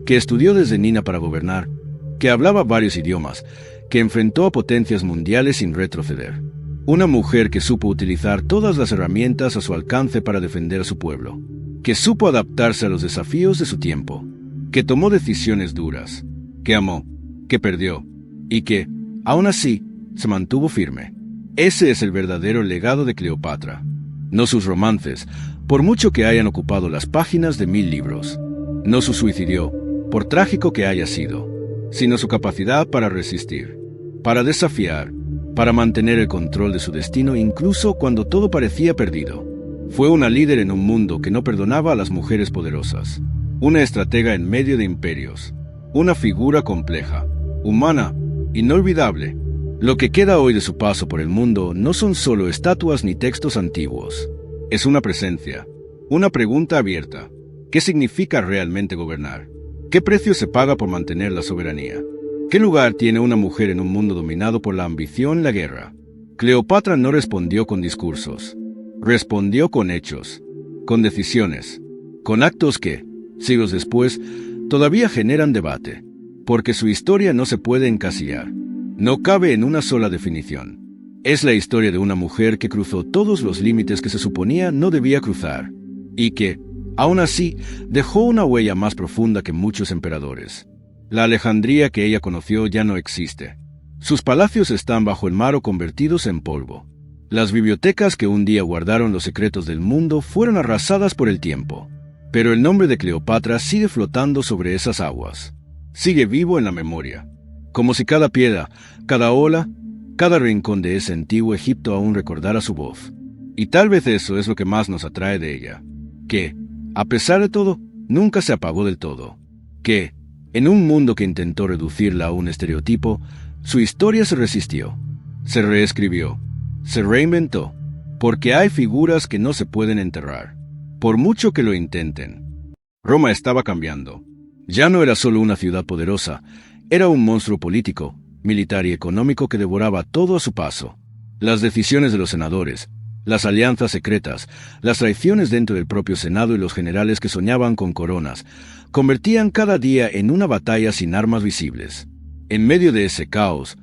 que estudió desde niña para gobernar, que hablaba varios idiomas, que enfrentó a potencias mundiales sin retroceder. Una mujer que supo utilizar todas las herramientas a su alcance para defender a su pueblo, que supo adaptarse a los desafíos de su tiempo, que tomó decisiones duras, que amó, que perdió, y que, aún así, se mantuvo firme. Ese es el verdadero legado de Cleopatra, no sus romances, por mucho que hayan ocupado las páginas de 1000 libros, no su suicidio, por trágico que haya sido, sino su capacidad para resistir, para desafiar, para mantener el control de su destino incluso cuando todo parecía perdido. Fue una líder en un mundo que no perdonaba a las mujeres poderosas, una estratega en medio de imperios, una figura compleja, humana, inolvidable. Lo que queda hoy de su paso por el mundo no son solo estatuas ni textos antiguos. Es una presencia, una pregunta abierta. ¿Qué significa realmente gobernar? ¿Qué precio se paga por mantener la soberanía? ¿Qué lugar tiene una mujer en un mundo dominado por la ambición y la guerra? Cleopatra no respondió con discursos. Respondió con hechos, con decisiones, con actos que, siglos después, todavía generan debate, porque su historia no se puede encasillar. No cabe en una sola definición. Es la historia de una mujer que cruzó todos los límites que se suponía no debía cruzar, y que, aún así, dejó una huella más profunda que muchos emperadores. La Alejandría que ella conoció ya no existe. Sus palacios están bajo el mar o convertidos en polvo. Las bibliotecas que un día guardaron los secretos del mundo fueron arrasadas por el tiempo. Pero el nombre de Cleopatra sigue flotando sobre esas aguas. Sigue vivo en la memoria. Como si cada piedra, cada ola, cada rincón de ese antiguo Egipto aún recordara su voz. Y tal vez eso es lo que más nos atrae de ella. Que, a pesar de todo, nunca se apagó del todo. Que, en un mundo que intentó reducirla a un estereotipo, su historia se resistió, se reescribió, se reinventó, porque hay figuras que no se pueden enterrar, por mucho que lo intenten. Roma estaba cambiando. Ya no era solo una ciudad poderosa, era un monstruo político, militar y económico que devoraba todo a su paso. Las decisiones de los senadores, las alianzas secretas, las traiciones dentro del propio Senado y los generales que soñaban con coronas, convertían cada día en una batalla sin armas visibles. En medio de ese caos,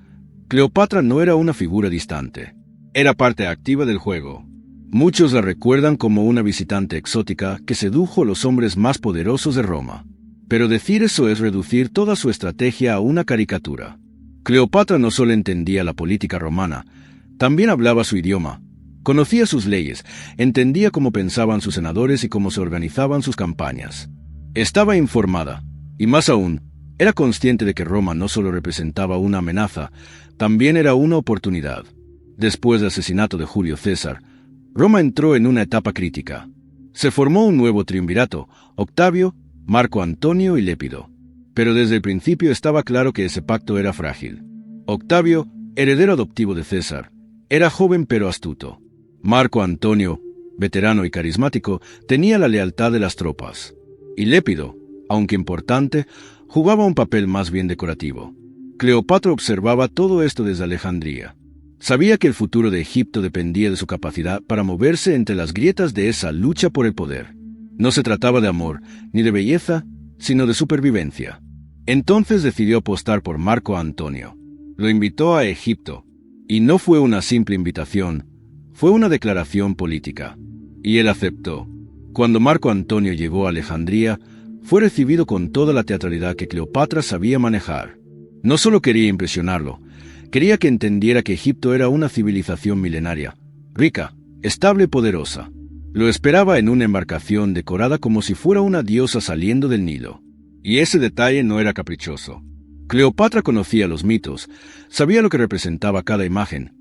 Cleopatra no era una figura distante. Era parte activa del juego. Muchos la recuerdan como una visitante exótica que sedujo a los hombres más poderosos de Roma. Pero decir eso es reducir toda su estrategia a una caricatura. Cleopatra no solo entendía la política romana, también hablaba su idioma, conocía sus leyes, entendía cómo pensaban sus senadores y cómo se organizaban sus campañas. Estaba informada, y más aún, era consciente de que Roma no solo representaba una amenaza, también era una oportunidad. Después del asesinato de Julio César, Roma entró en una etapa crítica. Se formó un nuevo triunvirato, Octavio, Marco Antonio y Lépido. Pero desde el principio estaba claro que ese pacto era frágil. Octavio, heredero adoptivo de César, era joven pero astuto. Marco Antonio, veterano y carismático, tenía la lealtad de las tropas. Y Lépido, aunque importante, jugaba un papel más bien decorativo. Cleopatra observaba todo esto desde Alejandría. Sabía que el futuro de Egipto dependía de su capacidad para moverse entre las grietas de esa lucha por el poder. No se trataba de amor, ni de belleza, sino de supervivencia. Entonces decidió apostar por Marco Antonio. Lo invitó a Egipto, y no fue una simple invitación, fue una declaración política. Y él aceptó. Cuando Marco Antonio llegó a Alejandría, fue recibido con toda la teatralidad que Cleopatra sabía manejar. No solo quería impresionarlo, quería que entendiera que Egipto era una civilización milenaria, rica, estable y poderosa. Lo esperaba en una embarcación decorada como si fuera una diosa saliendo del Nilo. Y ese detalle no era caprichoso. Cleopatra conocía los mitos, sabía lo que representaba cada imagen,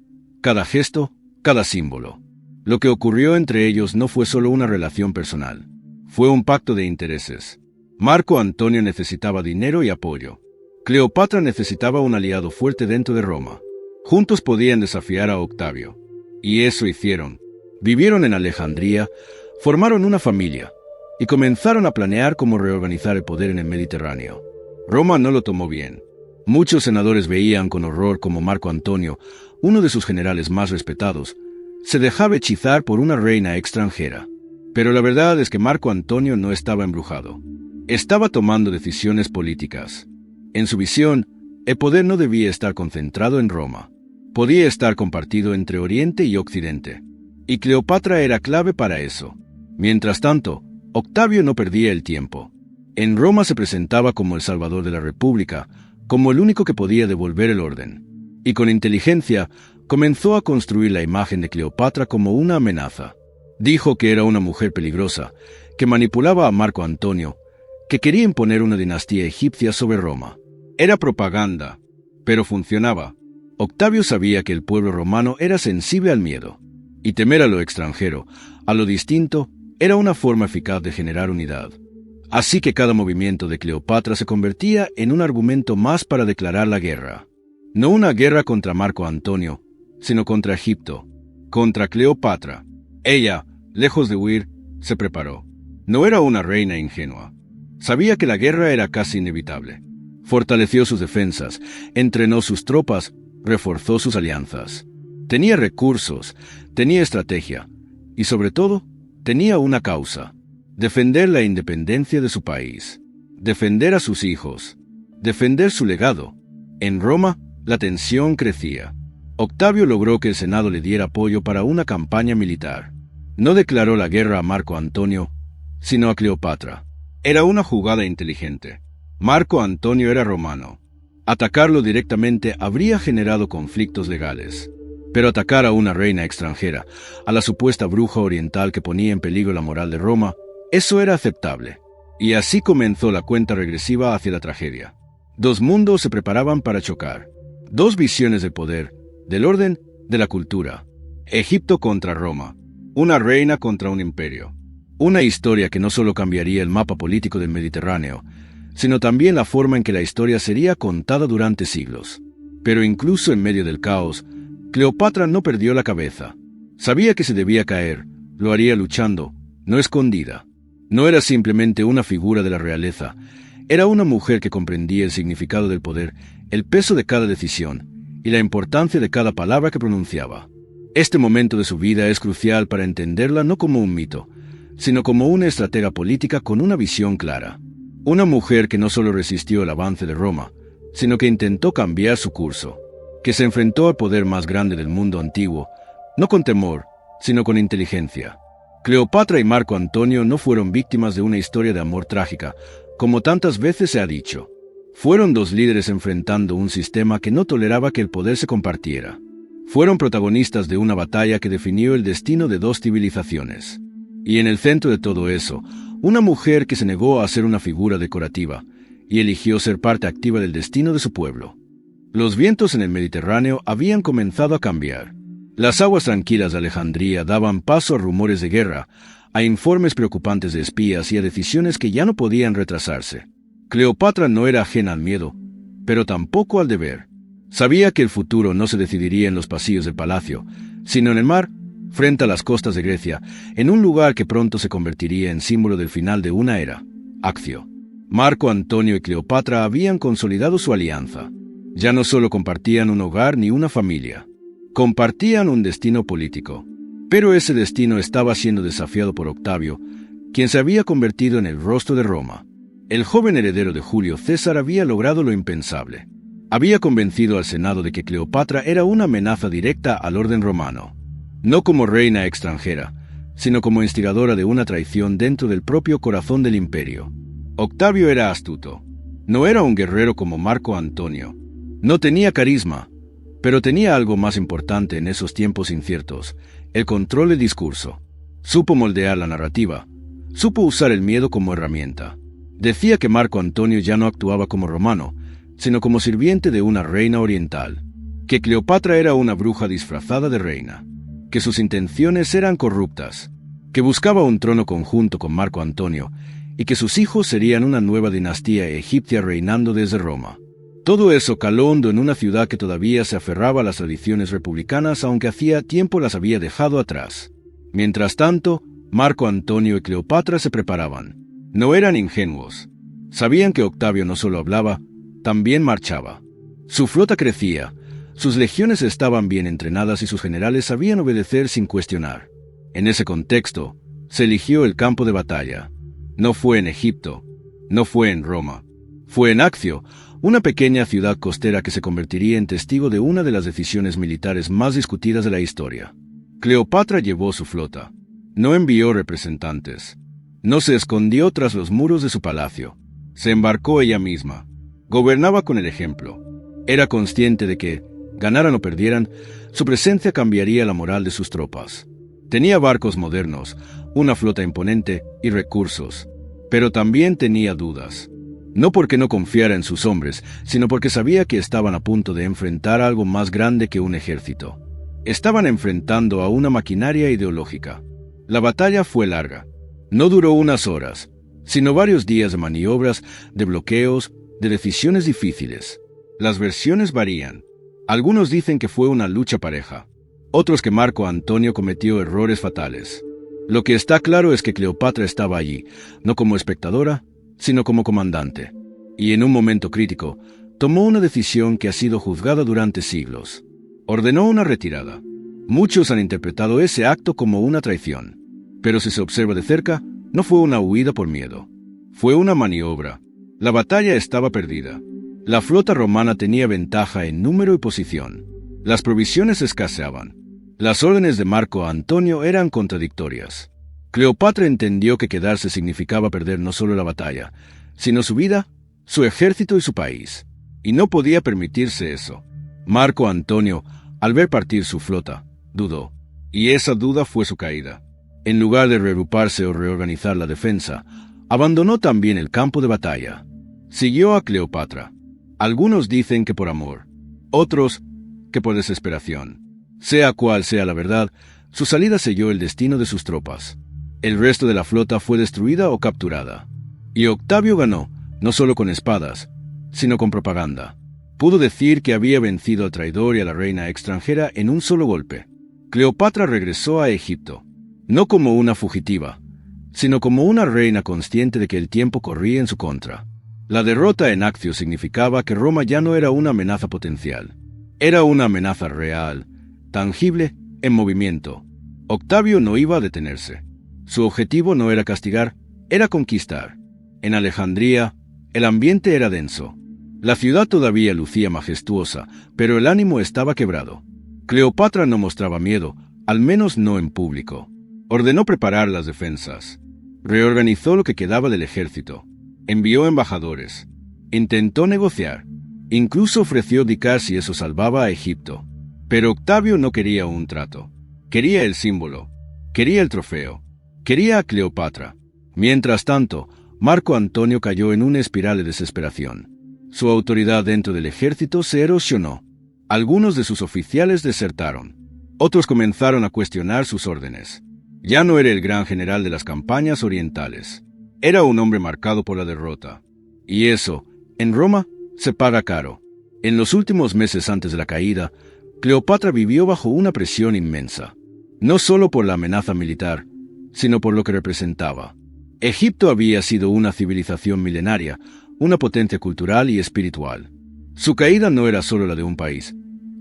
cada gesto, cada símbolo. Lo que ocurrió entre ellos no fue solo una relación personal, fue un pacto de intereses. Marco Antonio necesitaba dinero y apoyo. Cleopatra necesitaba un aliado fuerte dentro de Roma. Juntos podían desafiar a Octavio. Y eso hicieron. Vivieron en Alejandría, formaron una familia y comenzaron a planear cómo reorganizar el poder en el Mediterráneo. Roma no lo tomó bien. Muchos senadores veían con horror cómo Marco Antonio, uno de sus generales más respetados, se dejaba hechizar por una reina extranjera. Pero la verdad es que Marco Antonio no estaba embrujado. Estaba tomando decisiones políticas. En su visión, el poder no debía estar concentrado en Roma. Podía estar compartido entre Oriente y Occidente. Y Cleopatra era clave para eso. Mientras tanto, Octavio no perdía el tiempo. En Roma se presentaba como el salvador de la República, como el único que podía devolver el orden. Y con inteligencia, comenzó a construir la imagen de Cleopatra como una amenaza. Dijo que era una mujer peligrosa, que manipulaba a Marco Antonio, que quería imponer una dinastía egipcia sobre Roma. Era propaganda, pero funcionaba. Octavio sabía que el pueblo romano era sensible al miedo, y temer a lo extranjero, a lo distinto, era una forma eficaz de generar unidad. Así que cada movimiento de Cleopatra se convertía en un argumento más para declarar la guerra. No una guerra contra Marco Antonio, sino contra Egipto, contra Cleopatra. Ella, lejos de huir, se preparó. No era una reina ingenua. Sabía que la guerra era casi inevitable. Fortaleció sus defensas, entrenó sus tropas, reforzó sus alianzas. Tenía recursos, tenía estrategia y, sobre todo, tenía una causa: defender la independencia de su país, defender a sus hijos, defender su legado. En Roma, la tensión crecía. Octavio logró que el Senado le diera apoyo para una campaña militar. No declaró la guerra a Marco Antonio, sino a Cleopatra. Era una jugada inteligente. Marco Antonio era romano. Atacarlo directamente habría generado conflictos legales. Pero atacar a una reina extranjera, a la supuesta bruja oriental que ponía en peligro la moral de Roma, eso era aceptable. Y así comenzó la cuenta regresiva hacia la tragedia. Dos mundos se preparaban para chocar. Dos visiones del poder, del orden, de la cultura. Egipto contra Roma. Una reina contra un imperio. Una historia que no solo cambiaría el mapa político del Mediterráneo, sino también la forma en que la historia sería contada durante siglos. Pero incluso en medio del caos, Cleopatra no perdió la cabeza. Sabía que se debía caer, lo haría luchando, no escondida. No era simplemente una figura de la realeza, era una mujer que comprendía el significado del poder, el peso de cada decisión y la importancia de cada palabra que pronunciaba. Este momento de su vida es crucial para entenderla no como un mito, sino como una estratega política con una visión clara. Una mujer que no solo resistió el avance de Roma, sino que intentó cambiar su curso, que se enfrentó al poder más grande del mundo antiguo, no con temor, sino con inteligencia. Cleopatra y Marco Antonio no fueron víctimas de una historia de amor trágica, como tantas veces se ha dicho. Fueron dos líderes enfrentando un sistema que no toleraba que el poder se compartiera. Fueron protagonistas de una batalla que definió el destino de dos civilizaciones. Y en el centro de todo eso, una mujer que se negó a ser una figura decorativa y eligió ser parte activa del destino de su pueblo. Los vientos en el Mediterráneo habían comenzado a cambiar. Las aguas tranquilas de Alejandría daban paso a rumores de guerra, a informes preocupantes de espías y a decisiones que ya no podían retrasarse. Cleopatra no era ajena al miedo, pero tampoco al deber. Sabía que el futuro no se decidiría en los pasillos del palacio, sino en el mar, frente a las costas de Grecia, en un lugar que pronto se convertiría en símbolo del final de una era, Accio. Marco Antonio y Cleopatra habían consolidado su alianza. Ya no solo compartían un hogar ni una familia, compartían un destino político. Pero ese destino estaba siendo desafiado por Octavio, quien se había convertido en el rostro de Roma. El joven heredero de Julio César había logrado lo impensable. Había convencido al Senado de que Cleopatra era una amenaza directa al orden romano. No como reina extranjera, sino como instigadora de una traición dentro del propio corazón del imperio. Octavio era astuto. No era un guerrero como Marco Antonio. No tenía carisma, pero tenía algo más importante en esos tiempos inciertos: el control del discurso. Supo moldear la narrativa. Supo usar el miedo como herramienta. Decía que Marco Antonio ya no actuaba como romano, sino como sirviente de una reina oriental. Que Cleopatra era una bruja disfrazada de reina. Que sus intenciones eran corruptas. Que buscaba un trono conjunto con Marco Antonio y que sus hijos serían una nueva dinastía egipcia reinando desde Roma. Todo eso caló hondo en una ciudad que todavía se aferraba a las tradiciones republicanas, aunque hacía tiempo las había dejado atrás. Mientras tanto, Marco Antonio y Cleopatra se preparaban. No eran ingenuos. Sabían que Octavio no solo hablaba, también marchaba. Su flota crecía, sus legiones estaban bien entrenadas y sus generales sabían obedecer sin cuestionar. En ese contexto, se eligió el campo de batalla. No fue en Egipto, no fue en Roma. Fue en Accio, una pequeña ciudad costera que se convertiría en testigo de una de las decisiones militares más discutidas de la historia. Cleopatra llevó su flota. No envió representantes. No se escondió tras los muros de su palacio. Se embarcó ella misma. Gobernaba con el ejemplo. Era consciente de que, ganaran o perdieran, su presencia cambiaría la moral de sus tropas. Tenía barcos modernos, una flota imponente y recursos. Pero también tenía dudas. No porque no confiara en sus hombres, sino porque sabía que estaban a punto de enfrentar algo más grande que un ejército. Estaban enfrentando a una maquinaria ideológica. La batalla fue larga. No duró unas horas, sino varios días de maniobras, de bloqueos, de decisiones difíciles. Las versiones varían. Algunos dicen que fue una lucha pareja, otros que Marco Antonio cometió errores fatales. Lo que está claro es que Cleopatra estaba allí, no como espectadora, sino como comandante. Y en un momento crítico, tomó una decisión que ha sido juzgada durante siglos. Ordenó una retirada. Muchos han interpretado ese acto como una traición. Pero si se observa de cerca, no fue una huida por miedo. Fue una maniobra. La batalla estaba perdida. La flota romana tenía ventaja en número y posición. Las provisiones escaseaban. Las órdenes de Marco Antonio eran contradictorias. Cleopatra entendió que quedarse significaba perder no solo la batalla, sino su vida, su ejército y su país. Y no podía permitirse eso. Marco Antonio, al ver partir su flota, dudó. Y esa duda fue su caída. En lugar de reagruparse o reorganizar la defensa, abandonó también el campo de batalla. Siguió a Cleopatra. Algunos dicen que por amor, otros que por desesperación. Sea cual sea la verdad, Su salida selló el destino de sus tropas. El resto de la flota fue destruida o capturada. Y Octavio ganó, no solo con espadas, sino con propaganda. Pudo decir que había vencido al traidor y a la reina extranjera en un solo golpe. Cleopatra regresó a Egipto, no como una fugitiva, sino como una reina consciente de que el tiempo corría en su contra. La derrota en Accio significaba que Roma ya no era una amenaza potencial. Era una amenaza real, tangible, en movimiento. Octavio no iba a detenerse. Su objetivo no era castigar, era conquistar. En Alejandría, el ambiente era denso. La ciudad todavía lucía majestuosa, pero el ánimo estaba quebrado. Cleopatra no mostraba miedo, al menos no en público. Ordenó preparar las defensas. Reorganizó lo que quedaba del ejército. Envió embajadores. Intentó negociar. Incluso ofreció abdicar si eso salvaba a Egipto. Pero Octavio no quería un trato. Quería el símbolo. Quería el trofeo. Quería a Cleopatra. Mientras tanto, Marco Antonio cayó en una espiral de desesperación. Su autoridad dentro del ejército se erosionó. Algunos de sus oficiales desertaron. Otros comenzaron a cuestionar sus órdenes. Ya no era el gran general de las campañas orientales. Era un hombre marcado por la derrota. Y eso, en Roma, se paga caro. En los últimos meses antes de la caída, Cleopatra vivió bajo una presión inmensa. No solo por la amenaza militar, sino por lo que representaba. Egipto había sido una civilización milenaria, una potencia cultural y espiritual. Su caída no era solo la de un país,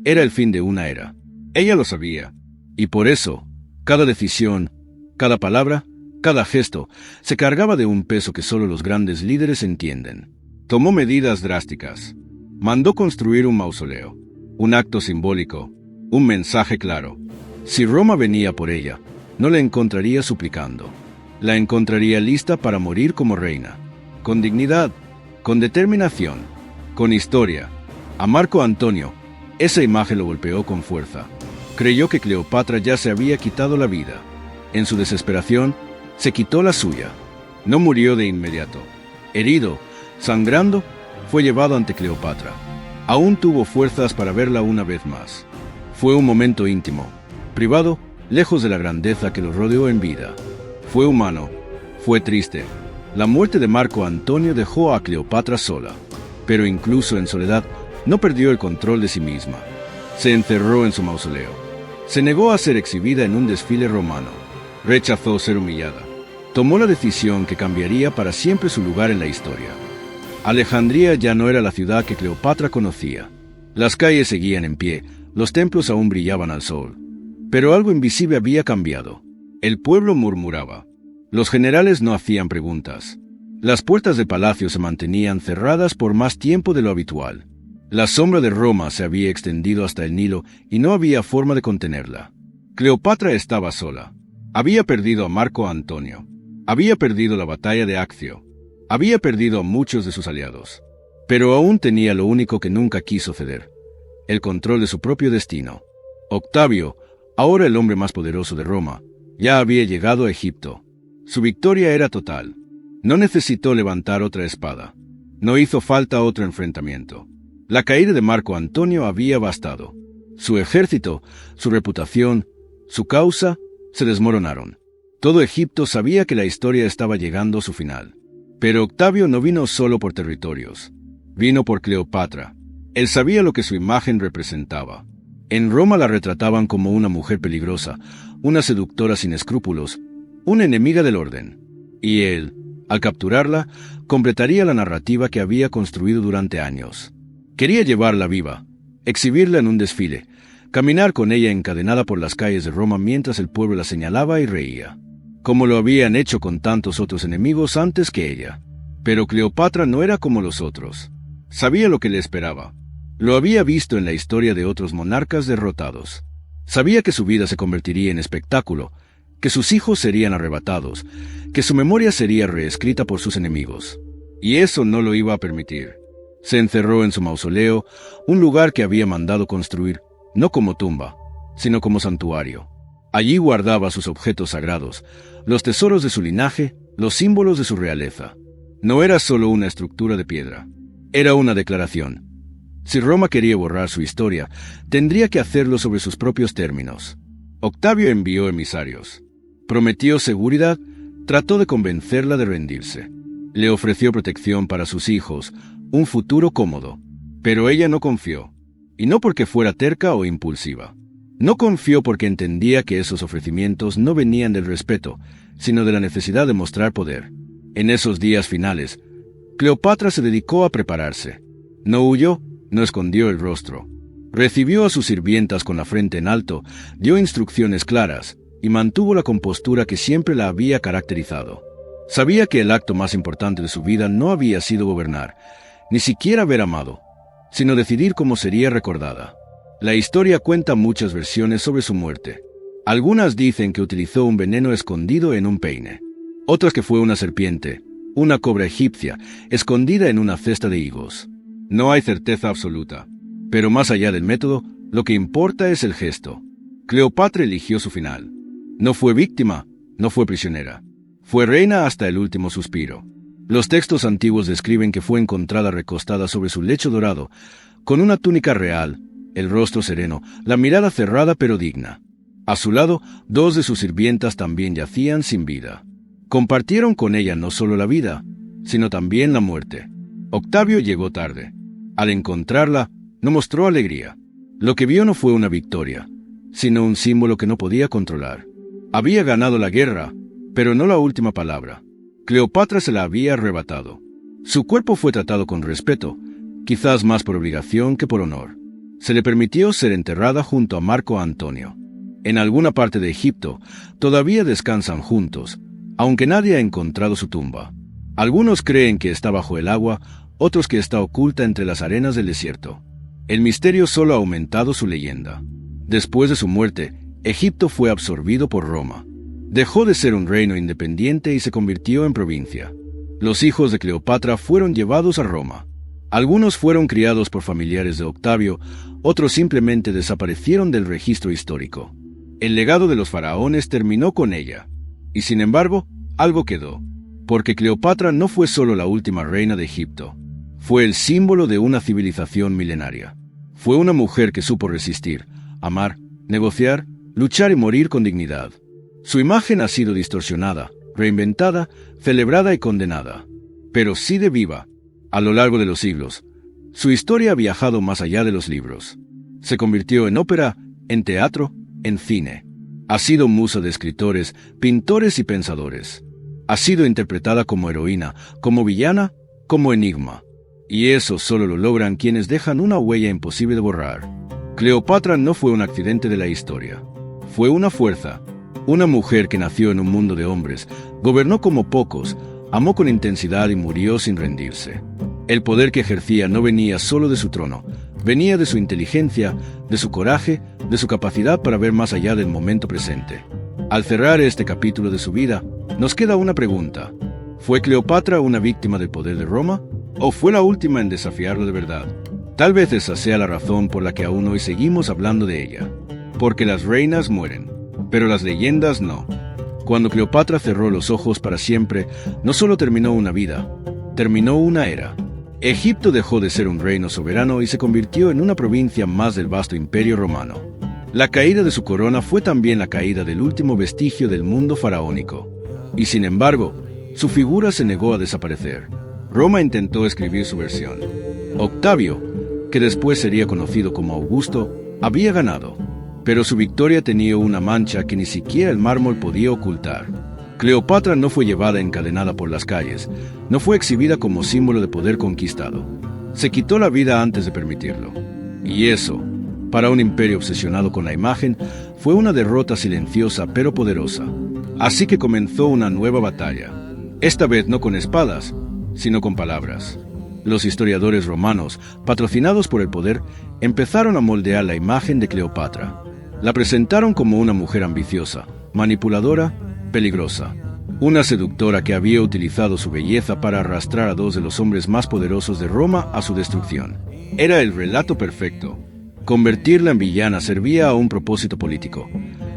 era el fin de una era. Ella lo sabía, y por eso, cada decisión, cada palabra, cada gesto, se cargaba de un peso que solo los grandes líderes entienden. Tomó medidas drásticas. Mandó construir un mausoleo, un acto simbólico, un mensaje claro. Si Roma venía por ella, no la encontraría suplicando. La encontraría lista para morir como reina, con dignidad, con determinación, con historia. A Marco Antonio, esa imagen lo golpeó con fuerza. Creyó que Cleopatra ya se había quitado la vida. En su desesperación, se quitó la suya. No murió de inmediato. Herido, sangrando, fue llevado ante Cleopatra. Aún tuvo fuerzas para verla una vez más. Fue un momento íntimo, privado, lejos de la grandeza que lo rodeó en vida. Fue humano, fue triste. La muerte de Marco Antonio dejó a Cleopatra sola, pero incluso en soledad no perdió el control de sí misma. Se encerró en su mausoleo. Se negó a ser exhibida en un desfile romano. Rechazó ser humillada. Tomó la decisión que cambiaría para siempre su lugar en la historia. Alejandría ya no era la ciudad que Cleopatra conocía. Las calles seguían en pie, los templos aún brillaban al sol. Pero algo invisible había cambiado. El pueblo murmuraba. Los generales no hacían preguntas. Las puertas del palacio se mantenían cerradas por más tiempo de lo habitual. La sombra de Roma se había extendido hasta el Nilo y no había forma de contenerla. Cleopatra estaba sola. Había perdido a Marco Antonio. Había perdido la batalla de Accio. Había perdido a muchos de sus aliados. Pero aún tenía lo único que nunca quiso ceder: el control de su propio destino. Octavio, ahora el hombre más poderoso de Roma, ya había llegado a Egipto. Su victoria era total. No necesitó levantar otra espada. No hizo falta otro enfrentamiento. La caída de Marco Antonio había bastado. Su ejército, su reputación, su causa, se desmoronaron. Todo Egipto sabía que la historia estaba llegando a su final. Pero Octavio no vino solo por territorios. Vino por Cleopatra. Él sabía lo que su imagen representaba. En Roma la retrataban como una mujer peligrosa, una seductora sin escrúpulos, una enemiga del orden. Y él, al capturarla, completaría la narrativa que había construido durante años. Quería llevarla viva, exhibirla en un desfile, caminar con ella encadenada por las calles de Roma mientras el pueblo la señalaba y reía, como lo habían hecho con tantos otros enemigos antes que ella. Pero Cleopatra no era como los otros. Sabía lo que le esperaba. Lo había visto en la historia de otros monarcas derrotados. Sabía que su vida se convertiría en espectáculo, que sus hijos serían arrebatados, que su memoria sería reescrita por sus enemigos. Y eso no lo iba a permitir. Se encerró en su mausoleo, un lugar que había mandado construir, no como tumba, sino como santuario. Allí guardaba sus objetos sagrados, los tesoros de su linaje, los símbolos de su realeza. No era solo una estructura de piedra, era una declaración. Si Roma quería borrar su historia, tendría que hacerlo sobre sus propios términos. Octavio envió emisarios. Prometió seguridad, trató de convencerla de rendirse. Le ofreció protección para sus hijos, un futuro cómodo. Pero ella no confió. Y no porque fuera terca o impulsiva. No confió porque entendía que esos ofrecimientos no venían del respeto, sino de la necesidad de mostrar poder. En esos días finales, Cleopatra se dedicó a prepararse. No huyó, no escondió el rostro. Recibió a sus sirvientas con la frente en alto, dio instrucciones claras y mantuvo la compostura que siempre la había caracterizado. Sabía que el acto más importante de su vida no había sido gobernar, ni siquiera haber amado, sino decidir cómo sería recordada. La historia cuenta muchas versiones sobre su muerte. Algunas dicen que utilizó un veneno escondido en un peine. Otras que fue una serpiente, una cobra egipcia, escondida en una cesta de higos. No hay certeza absoluta. Pero más allá del método, lo que importa es el gesto. Cleopatra eligió su final. No fue víctima, no fue prisionera. Fue reina hasta el último suspiro. Los textos antiguos describen que fue encontrada recostada sobre su lecho dorado, con una túnica real, el rostro sereno, la mirada cerrada pero digna. A su lado, 2 de sus sirvientas también yacían sin vida. Compartieron con ella no solo la vida, sino también la muerte. Octavio llegó tarde. Al encontrarla, no mostró alegría. Lo que vio no fue una victoria, sino un símbolo que no podía controlar. Había ganado la guerra, pero no la última palabra. Cleopatra se la había arrebatado. Su cuerpo fue tratado con respeto, quizás más por obligación que por honor. Se le permitió ser enterrada junto a Marco Antonio. En alguna parte de Egipto todavía descansan juntos, aunque nadie ha encontrado su tumba. Algunos creen que está bajo el agua, otros que está oculta entre las arenas del desierto. El misterio solo ha aumentado su leyenda. Después de su muerte, Egipto fue absorbido por Roma. Dejó de ser un reino independiente y se convirtió en provincia. Los hijos de Cleopatra fueron llevados a Roma. Algunos fueron criados por familiares de Octavio, otros simplemente desaparecieron del registro histórico. El legado de los faraones terminó con ella. Y sin embargo, algo quedó. Porque Cleopatra no fue solo la última reina de Egipto. Fue el símbolo de una civilización milenaria. Fue una mujer que supo resistir, amar, negociar, luchar y morir con dignidad. Su imagen ha sido distorsionada, reinventada, celebrada y condenada. Pero sigue viva. A lo largo de los siglos, su historia ha viajado más allá de los libros. Se convirtió en ópera, en teatro, en cine. Ha sido musa de escritores, pintores y pensadores. Ha sido interpretada como heroína, como villana, como enigma. Y eso solo lo logran quienes dejan una huella imposible de borrar. Cleopatra no fue un accidente de la historia. Fue una fuerza. Una mujer que nació en un mundo de hombres, gobernó como pocos, amó con intensidad y murió sin rendirse. El poder que ejercía no venía solo de su trono, venía de su inteligencia, de su coraje, de su capacidad para ver más allá del momento presente. Al cerrar este capítulo de su vida, nos queda una pregunta. ¿Fue Cleopatra una víctima del poder de Roma? ¿O fue la última en desafiarlo de verdad? Tal vez esa sea la razón por la que aún hoy seguimos hablando de ella. Porque las reinas mueren, pero las leyendas no. Cuando Cleopatra cerró los ojos para siempre, no solo terminó una vida, terminó una era. Egipto dejó de ser un reino soberano y se convirtió en una provincia más del vasto imperio romano. La caída de su corona fue también la caída del último vestigio del mundo faraónico. Y sin embargo, su figura se negó a desaparecer. Roma intentó escribir su versión. Octavio, que después sería conocido como Augusto, había ganado, pero su victoria tenía una mancha que ni siquiera el mármol podía ocultar. Cleopatra no fue llevada encadenada por las calles, no fue exhibida como símbolo de poder conquistado. Se quitó la vida antes de permitirlo. Y eso, para un imperio obsesionado con la imagen, fue una derrota silenciosa pero poderosa. Así que comenzó una nueva batalla. Esta vez no con espadas, sino con palabras. Los historiadores romanos, patrocinados por el poder, empezaron a moldear la imagen de Cleopatra. La presentaron como una mujer ambiciosa, manipuladora, peligrosa. Una seductora que había utilizado su belleza para arrastrar a 2 de los hombres más poderosos de Roma a su destrucción. Era el relato perfecto. Convertirla en villana servía a un propósito político.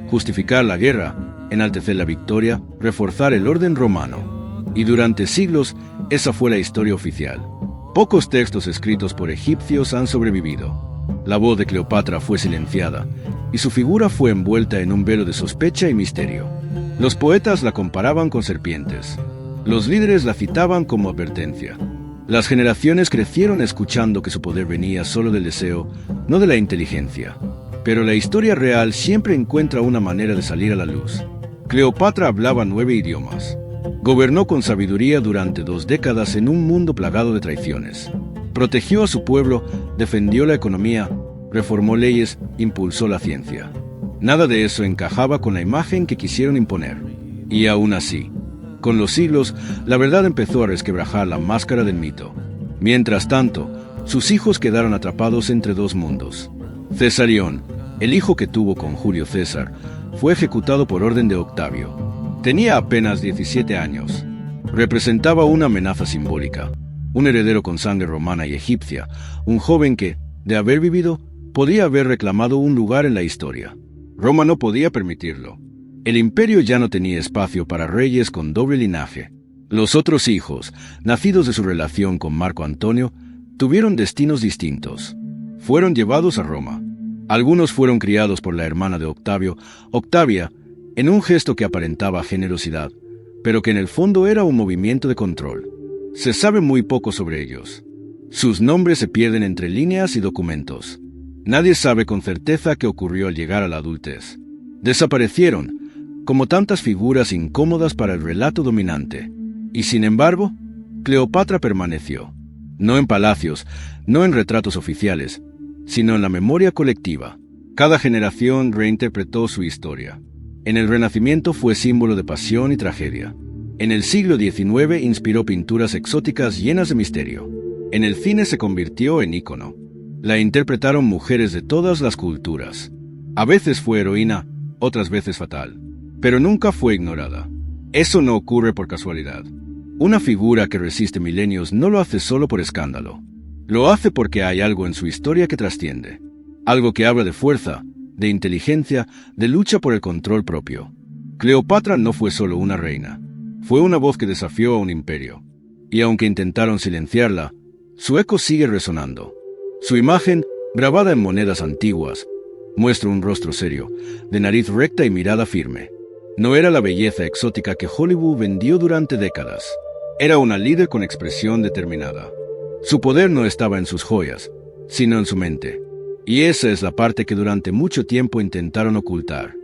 Justificar la guerra, enaltecer la victoria, reforzar el orden romano. Y durante siglos, esa fue la historia oficial. Pocos textos escritos por egipcios han sobrevivido. La voz de Cleopatra fue silenciada, y su figura fue envuelta en un velo de sospecha y misterio. Los poetas la comparaban con serpientes. Los líderes la citaban como advertencia. Las generaciones crecieron escuchando que su poder venía solo del deseo, no de la inteligencia. Pero la historia real siempre encuentra una manera de salir a la luz. Cleopatra hablaba 9 idiomas. Gobernó con sabiduría durante 2 décadas en un mundo plagado de traiciones. Protegió a su pueblo, defendió la economía, reformó leyes, impulsó la ciencia. Nada de eso encajaba con la imagen que quisieron imponer. Y aún así, con los siglos, la verdad empezó a resquebrajar la máscara del mito. Mientras tanto, sus hijos quedaron atrapados entre 2 mundos. Cesarión, el hijo que tuvo con Julio César, fue ejecutado por orden de Octavio. Tenía apenas 17 años. Representaba una amenaza simbólica. Un heredero con sangre romana y egipcia, un joven que, de haber vivido, podía haber reclamado un lugar en la historia. Roma no podía permitirlo. El imperio ya no tenía espacio para reyes con doble linaje. Los otros hijos, nacidos de su relación con Marco Antonio, tuvieron destinos distintos. Fueron llevados a Roma. Algunos fueron criados por la hermana de Octavio, Octavia, en un gesto que aparentaba generosidad, pero que en el fondo era un movimiento de control. Se sabe muy poco sobre ellos. Sus nombres se pierden entre líneas y documentos. Nadie sabe con certeza qué ocurrió al llegar a la adultez. Desaparecieron, como tantas figuras incómodas para el relato dominante. Y sin embargo, Cleopatra permaneció. No en palacios, no en retratos oficiales, sino en la memoria colectiva. Cada generación reinterpretó su historia. En el Renacimiento fue símbolo de pasión y tragedia. En el siglo XIX inspiró pinturas exóticas llenas de misterio. En el cine se convirtió en ícono. La interpretaron mujeres de todas las culturas. A veces fue heroína, otras veces fatal. Pero nunca fue ignorada. Eso no ocurre por casualidad. Una figura que resiste milenios no lo hace solo por escándalo. Lo hace porque hay algo en su historia que trasciende. Algo que habla de fuerza, de inteligencia, de lucha por el control propio. Cleopatra no fue solo una reina. Fue una voz que desafió a un imperio. Y aunque intentaron silenciarla, su eco sigue resonando. Su imagen, grabada en monedas antiguas, muestra un rostro serio, de nariz recta y mirada firme. No era la belleza exótica que Hollywood vendió durante décadas. Era una líder con expresión determinada. Su poder no estaba en sus joyas, sino en su mente. Y esa es la parte que durante mucho tiempo intentaron ocultar.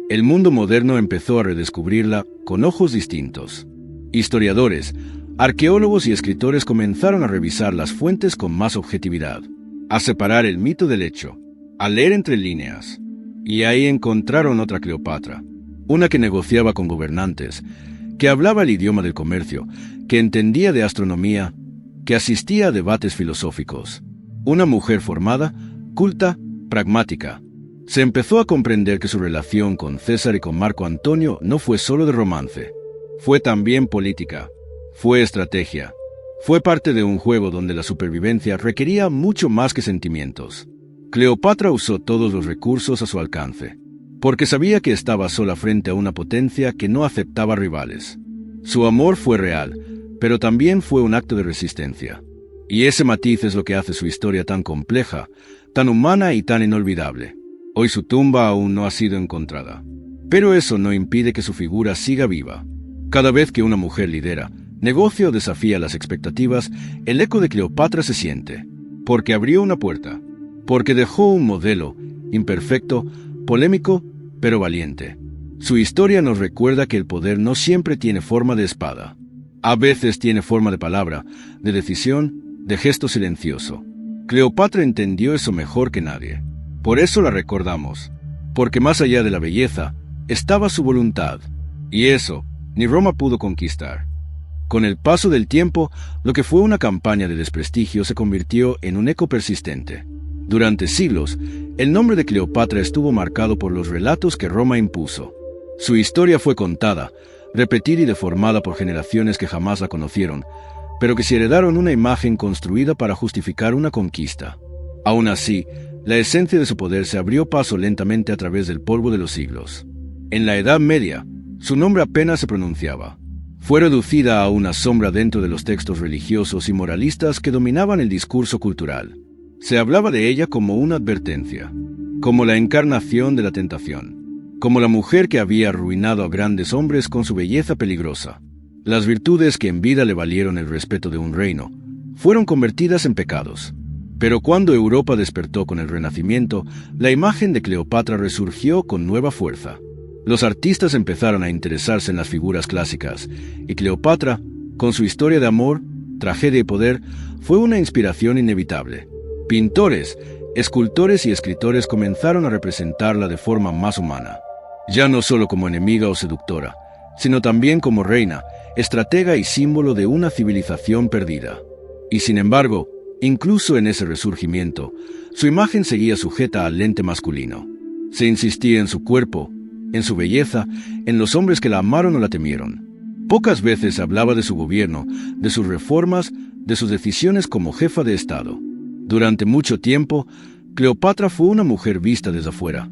El mundo moderno empezó a redescubrirla con ojos distintos. Historiadores, arqueólogos y escritores comenzaron a revisar las fuentes con más objetividad, a separar el mito del hecho, a leer entre líneas. Y ahí encontraron otra Cleopatra, una que negociaba con gobernantes, que hablaba el idioma del comercio, que entendía de astronomía, que asistía a debates filosóficos. Una mujer formada, culta, pragmática. Se empezó a comprender que su relación con César y con Marco Antonio no fue solo de romance. Fue también política. Fue estrategia. Fue parte de un juego donde la supervivencia requería mucho más que sentimientos. Cleopatra usó todos los recursos a su alcance, porque sabía que estaba sola frente a una potencia que no aceptaba rivales. Su amor fue real, pero también fue un acto de resistencia. Y ese matiz es lo que hace su historia tan compleja, tan humana y tan inolvidable. Hoy su tumba aún no ha sido encontrada. Pero eso no impide que su figura siga viva. Cada vez que una mujer lidera, negocia o desafía las expectativas, el eco de Cleopatra se siente. Porque abrió una puerta. Porque dejó un modelo, imperfecto, polémico, pero valiente. Su historia nos recuerda que el poder no siempre tiene forma de espada. A veces tiene forma de palabra, de decisión, de gesto silencioso. Cleopatra entendió eso mejor que nadie. Por eso la recordamos. Porque más allá de la belleza, estaba su voluntad. Y eso, ni Roma pudo conquistar. Con el paso del tiempo, lo que fue una campaña de desprestigio se convirtió en un eco persistente. Durante siglos, el nombre de Cleopatra estuvo marcado por los relatos que Roma impuso. Su historia fue contada, repetida y deformada por generaciones que jamás la conocieron, pero que se heredaron una imagen construida para justificar una conquista. Aún así, la esencia de su poder se abrió paso lentamente a través del polvo de los siglos. En la Edad Media, su nombre apenas se pronunciaba. Fue reducida a una sombra dentro de los textos religiosos y moralistas que dominaban el discurso cultural. Se hablaba de ella como una advertencia, como la encarnación de la tentación, como la mujer que había arruinado a grandes hombres con su belleza peligrosa. Las virtudes que en vida le valieron el respeto de un reino fueron convertidas en pecados. Pero cuando Europa despertó con el Renacimiento, la imagen de Cleopatra resurgió con nueva fuerza. Los artistas empezaron a interesarse en las figuras clásicas, y Cleopatra, con su historia de amor, tragedia y poder, fue una inspiración inevitable. Pintores, escultores y escritores comenzaron a representarla de forma más humana, ya no solo como enemiga o seductora, sino también como reina, estratega y símbolo de una civilización perdida. Y sin embargo, incluso en ese resurgimiento, su imagen seguía sujeta al lente masculino. Se insistía en su cuerpo, en su belleza, en los hombres que la amaron o la temieron. Pocas veces se hablaba de su gobierno, de sus reformas, de sus decisiones como jefa de Estado. Durante mucho tiempo, Cleopatra fue una mujer vista desde afuera,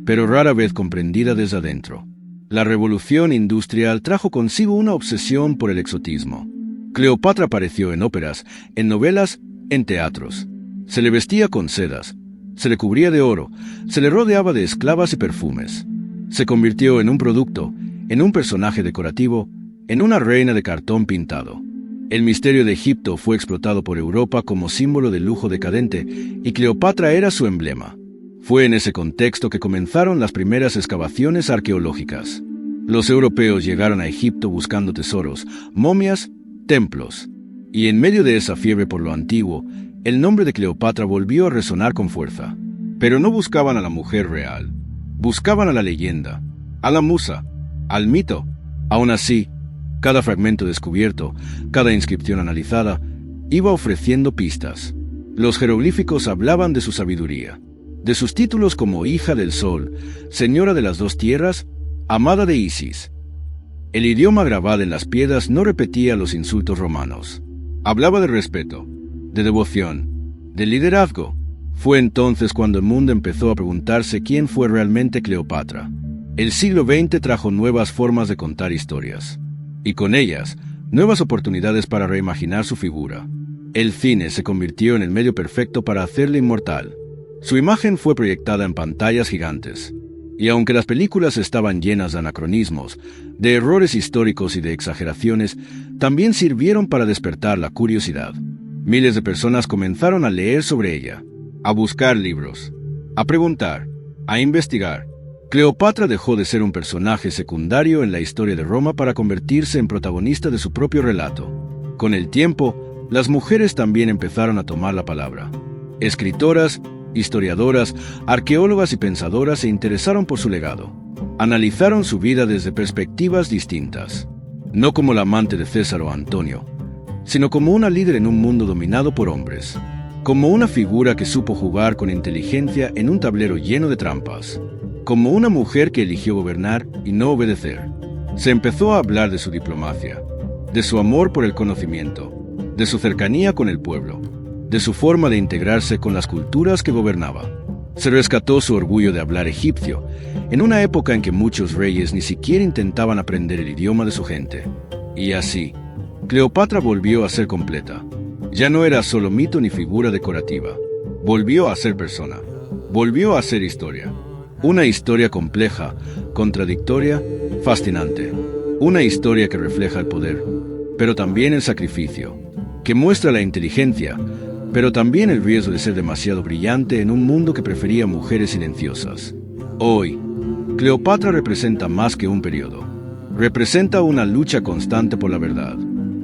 pero rara vez comprendida desde adentro. La revolución industrial trajo consigo una obsesión por el exotismo. Cleopatra apareció en óperas, en novelas, en teatros. Se le vestía con sedas, se le cubría de oro, se le rodeaba de esclavas y perfumes. Se convirtió en un producto, en un personaje decorativo, en una reina de cartón pintado. El misterio de Egipto fue explotado por Europa como símbolo de lujo decadente, y Cleopatra era su emblema. Fue en ese contexto que comenzaron las primeras excavaciones arqueológicas. Los europeos llegaron a Egipto buscando tesoros, momias, templos. Y en medio de esa fiebre por lo antiguo, el nombre de Cleopatra volvió a resonar con fuerza. Pero no buscaban a la mujer real. Buscaban a la leyenda, a la musa, al mito. Aún así, cada fragmento descubierto, cada inscripción analizada, iba ofreciendo pistas. Los jeroglíficos hablaban de su sabiduría, de sus títulos como hija del sol, señora de las dos tierras, amada de Isis. El idioma grabado en las piedras no repetía los insultos romanos. Hablaba de respeto, de devoción, de liderazgo. Fue entonces cuando el mundo empezó a preguntarse quién fue realmente Cleopatra. El siglo XX trajo nuevas formas de contar historias, y con ellas, nuevas oportunidades para reimaginar su figura. El cine se convirtió en el medio perfecto para hacerla inmortal. Su imagen fue proyectada en pantallas gigantes, y aunque las películas estaban llenas de anacronismos, de errores históricos y de exageraciones, también sirvieron para despertar la curiosidad. Miles de personas comenzaron a leer sobre ella, a buscar libros, a preguntar, a investigar. Cleopatra dejó de ser un personaje secundario en la historia de Roma para convertirse en protagonista de su propio relato. Con el tiempo, las mujeres también empezaron a tomar la palabra. Escritoras, historiadoras, arqueólogas y pensadoras se interesaron por su legado. Analizaron su vida desde perspectivas distintas, no como la amante de César o Antonio, sino como una líder en un mundo dominado por hombres, como una figura que supo jugar con inteligencia en un tablero lleno de trampas, como una mujer que eligió gobernar y no obedecer. Se empezó a hablar de su diplomacia, de su amor por el conocimiento, de su cercanía con el pueblo, de su forma de integrarse con las culturas que gobernaba. Se rescató su orgullo de hablar egipcio, en una época en que muchos reyes ni siquiera intentaban aprender el idioma de su gente. Y así, Cleopatra volvió a ser completa. Ya no era solo mito ni figura decorativa. Volvió a ser persona. Volvió a ser historia. Una historia compleja, contradictoria, fascinante. Una historia que refleja el poder, pero también el sacrificio, que muestra la inteligencia, pero también el riesgo de ser demasiado brillante en un mundo que prefería mujeres silenciosas. Hoy, Cleopatra representa más que un periodo. Representa una lucha constante por la verdad,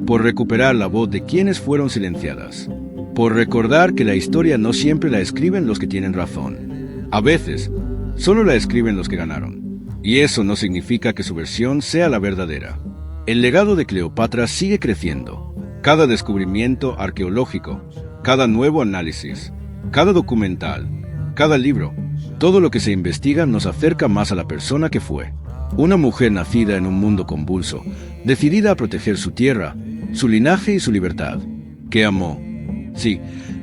por recuperar la voz de quienes fueron silenciadas, por recordar que la historia no siempre la escriben los que tienen razón. A veces, solo la escriben los que ganaron. Y eso no significa que su versión sea la verdadera. El legado de Cleopatra sigue creciendo. Cada descubrimiento arqueológico, cada nuevo análisis, cada documental, cada libro, todo lo que se investiga nos acerca más a la persona que fue. Una mujer nacida en un mundo convulso, decidida a proteger su tierra, su linaje y su libertad, que amó, sí,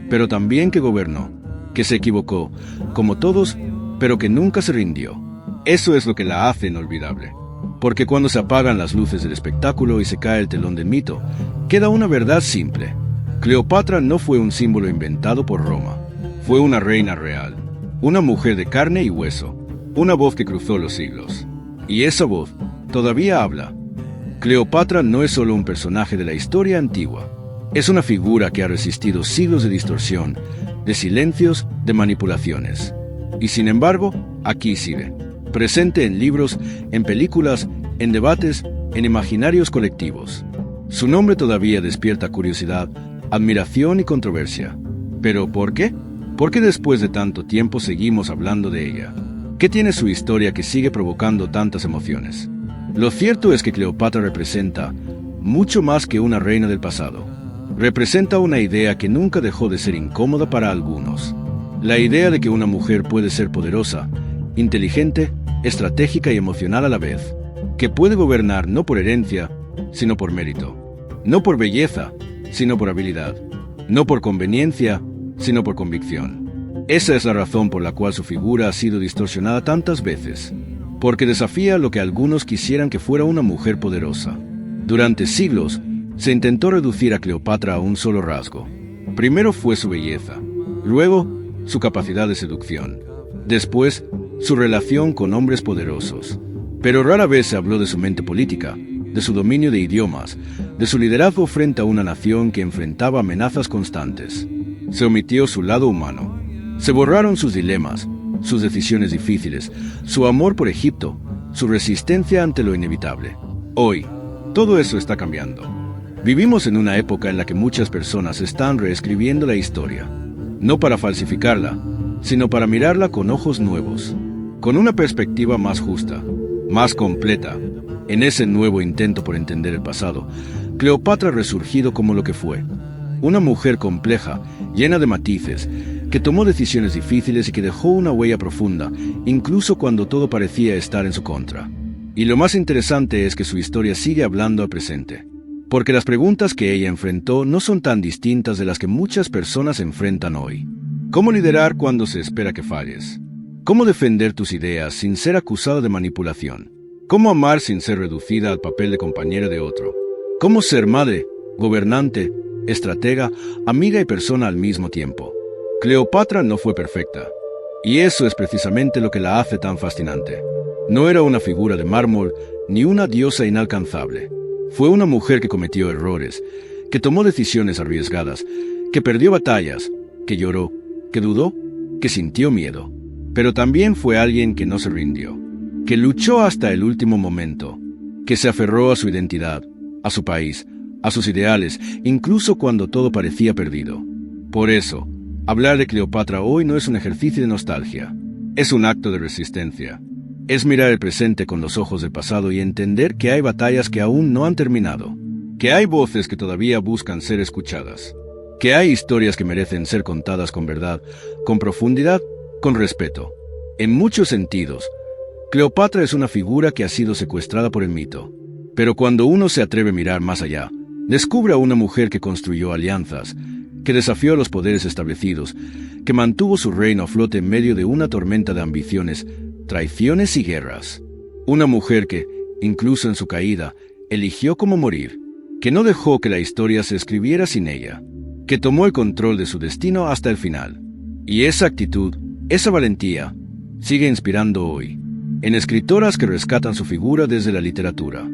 pero también que gobernó, que se equivocó, como todos, pero que nunca se rindió. Eso es lo que la hace inolvidable. Porque cuando se apagan las luces del espectáculo y se cae el telón del mito, queda una verdad simple. Cleopatra no fue un símbolo inventado por Roma. Fue una reina real, una mujer de carne y hueso, una voz que cruzó los siglos. Y esa voz todavía habla. Cleopatra no es solo un personaje de la historia antigua. Es una figura que ha resistido siglos de distorsión, de silencios, de manipulaciones. Y sin embargo, aquí sigue, presente en libros, en películas, en debates, en imaginarios colectivos. Su nombre todavía despierta curiosidad, admiración y controversia. ¿Pero por qué? ¿Por qué después de tanto tiempo seguimos hablando de ella? ¿Qué tiene su historia que sigue provocando tantas emociones? Lo cierto es que Cleopatra representa mucho más que una reina del pasado. Representa una idea que nunca dejó de ser incómoda para algunos. La idea de que una mujer puede ser poderosa, inteligente, estratégica y emocional a la vez. Que puede gobernar no por herencia, sino por mérito. No por belleza, sino por habilidad. No por conveniencia, sino por convicción. Esa es la razón por la cual su figura ha sido distorsionada tantas veces, porque desafía lo que algunos quisieran que fuera una mujer poderosa. Durante siglos, se intentó reducir a Cleopatra a un solo rasgo. Primero fue su belleza, luego su capacidad de seducción, después su relación con hombres poderosos. Pero rara vez se habló de su mente política, de su dominio de idiomas, de su liderazgo frente a una nación que enfrentaba amenazas constantes. Se omitió su lado humano. Se borraron sus dilemas, sus decisiones difíciles, su amor por Egipto, su resistencia ante lo inevitable. Hoy, todo eso está cambiando. Vivimos en una época en la que muchas personas están reescribiendo la historia, no para falsificarla, sino para mirarla con ojos nuevos, con una perspectiva más justa, más completa. En ese nuevo intento por entender el pasado, Cleopatra ha resurgido como lo que fue, una mujer compleja, llena de matices, que tomó decisiones difíciles y que dejó una huella profunda, incluso cuando todo parecía estar en su contra. Y lo más interesante es que su historia sigue hablando al presente, porque las preguntas que ella enfrentó no son tan distintas de las que muchas personas enfrentan hoy. ¿Cómo liderar cuando se espera que falles? ¿Cómo defender tus ideas sin ser acusado de manipulación? ¿Cómo amar sin ser reducida al papel de compañera de otro? ¿Cómo ser madre, gobernante, estratega, amiga y persona al mismo tiempo? Cleopatra no fue perfecta, y eso es precisamente lo que la hace tan fascinante. No era una figura de mármol, ni una diosa inalcanzable. Fue una mujer que cometió errores, que tomó decisiones arriesgadas, que perdió batallas, que lloró, que dudó, que sintió miedo. Pero también fue alguien que no se rindió, que luchó hasta el último momento, que se aferró a su identidad, a su país, a sus ideales, incluso cuando todo parecía perdido. Por eso, hablar de Cleopatra hoy no es un ejercicio de nostalgia, es un acto de resistencia. Es mirar el presente con los ojos del pasado y entender que hay batallas que aún no han terminado, que hay voces que todavía buscan ser escuchadas, que hay historias que merecen ser contadas con verdad, con profundidad, con respeto. En muchos sentidos, Cleopatra es una figura que ha sido secuestrada por el mito. Pero cuando uno se atreve a mirar más allá, descubre a una mujer que construyó alianzas, que desafió a los poderes establecidos, que mantuvo su reino a flote en medio de una tormenta de ambiciones, traiciones y guerras. Una mujer que, incluso en su caída, eligió cómo morir, que no dejó que la historia se escribiera sin ella, que tomó el control de su destino hasta el final. Y esa actitud, esa valentía, sigue inspirando hoy, en escritoras que rescatan su figura desde la literatura,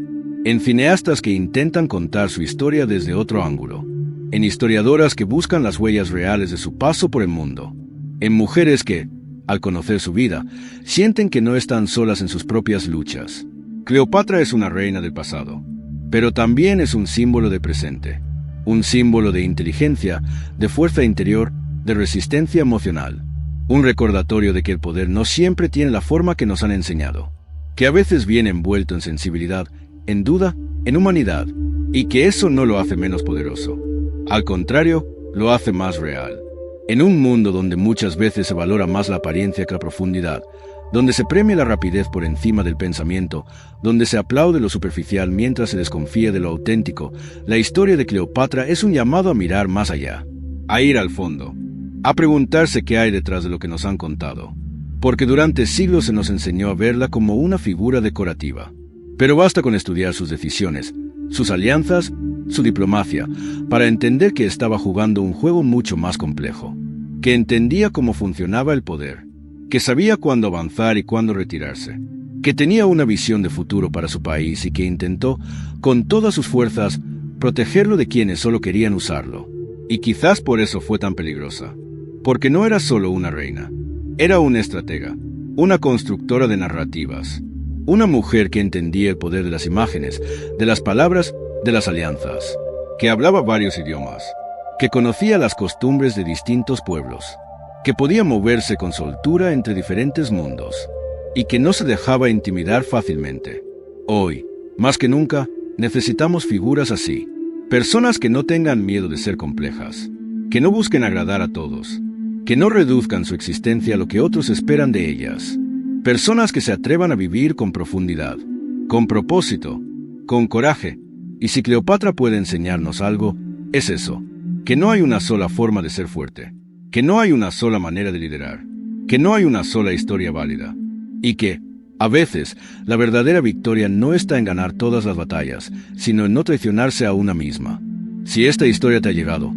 en cineastas que intentan contar su historia desde otro ángulo, en historiadoras que buscan las huellas reales de su paso por el mundo, en mujeres que, al conocer su vida, sienten que no están solas en sus propias luchas. Cleopatra es una reina del pasado, pero también es un símbolo del presente, un símbolo de inteligencia, de fuerza interior, de resistencia emocional, un recordatorio de que el poder no siempre tiene la forma que nos han enseñado, que a veces viene envuelto en sensibilidad, en duda, en humanidad, y que eso no lo hace menos poderoso. Al contrario, lo hace más real. En un mundo donde muchas veces se valora más la apariencia que la profundidad, donde se premia la rapidez por encima del pensamiento, donde se aplaude lo superficial mientras se desconfía de lo auténtico, la historia de Cleopatra es un llamado a mirar más allá, a ir al fondo, a preguntarse qué hay detrás de lo que nos han contado, porque durante siglos se nos enseñó a verla como una figura decorativa. Pero basta con estudiar sus decisiones, sus alianzas, su diplomacia, para entender que estaba jugando un juego mucho más complejo. que entendía cómo funcionaba el poder, que sabía cuándo avanzar y cuándo retirarse, que tenía una visión de futuro para su país y que intentó, con todas sus fuerzas, protegerlo de quienes solo querían usarlo. Y quizás por eso fue tan peligrosa, porque no era solo una reina, era una estratega, una constructora de narrativas, una mujer que entendía el poder de las imágenes, de las palabras, de las alianzas, que hablaba varios idiomas, que conocía las costumbres de distintos pueblos, que podía moverse con soltura entre diferentes mundos, y que no se dejaba intimidar fácilmente. Hoy, más que nunca, necesitamos figuras así, personas que no tengan miedo de ser complejas, que no busquen agradar a todos, que no reduzcan su existencia a lo que otros esperan de ellas, personas que se atrevan a vivir con profundidad, con propósito, con coraje. Y si Cleopatra puede enseñarnos algo, es eso, que no hay una sola forma de ser fuerte, que no hay una sola manera de liderar, que no hay una sola historia válida, y que, a veces, la verdadera victoria no está en ganar todas las batallas, sino en no traicionarse a una misma. Si esta historia te ha llegado,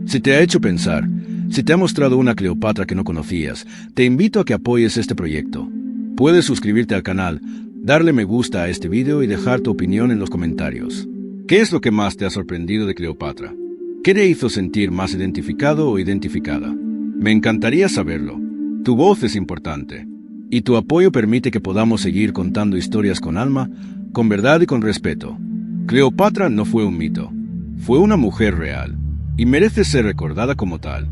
si te ha hecho pensar, si te ha mostrado una Cleopatra que no conocías, te invito a que apoyes este proyecto. Puedes suscribirte al canal, darle me gusta a este video y dejar tu opinión en los comentarios. ¿Qué es lo que más te ha sorprendido de Cleopatra? ¿Qué te hizo sentir más identificado o identificada? Me encantaría saberlo. Tu voz es importante, y tu apoyo permite que podamos seguir contando historias con alma, con verdad y con respeto. Cleopatra no fue un mito, fue una mujer real, y merece ser recordada como tal.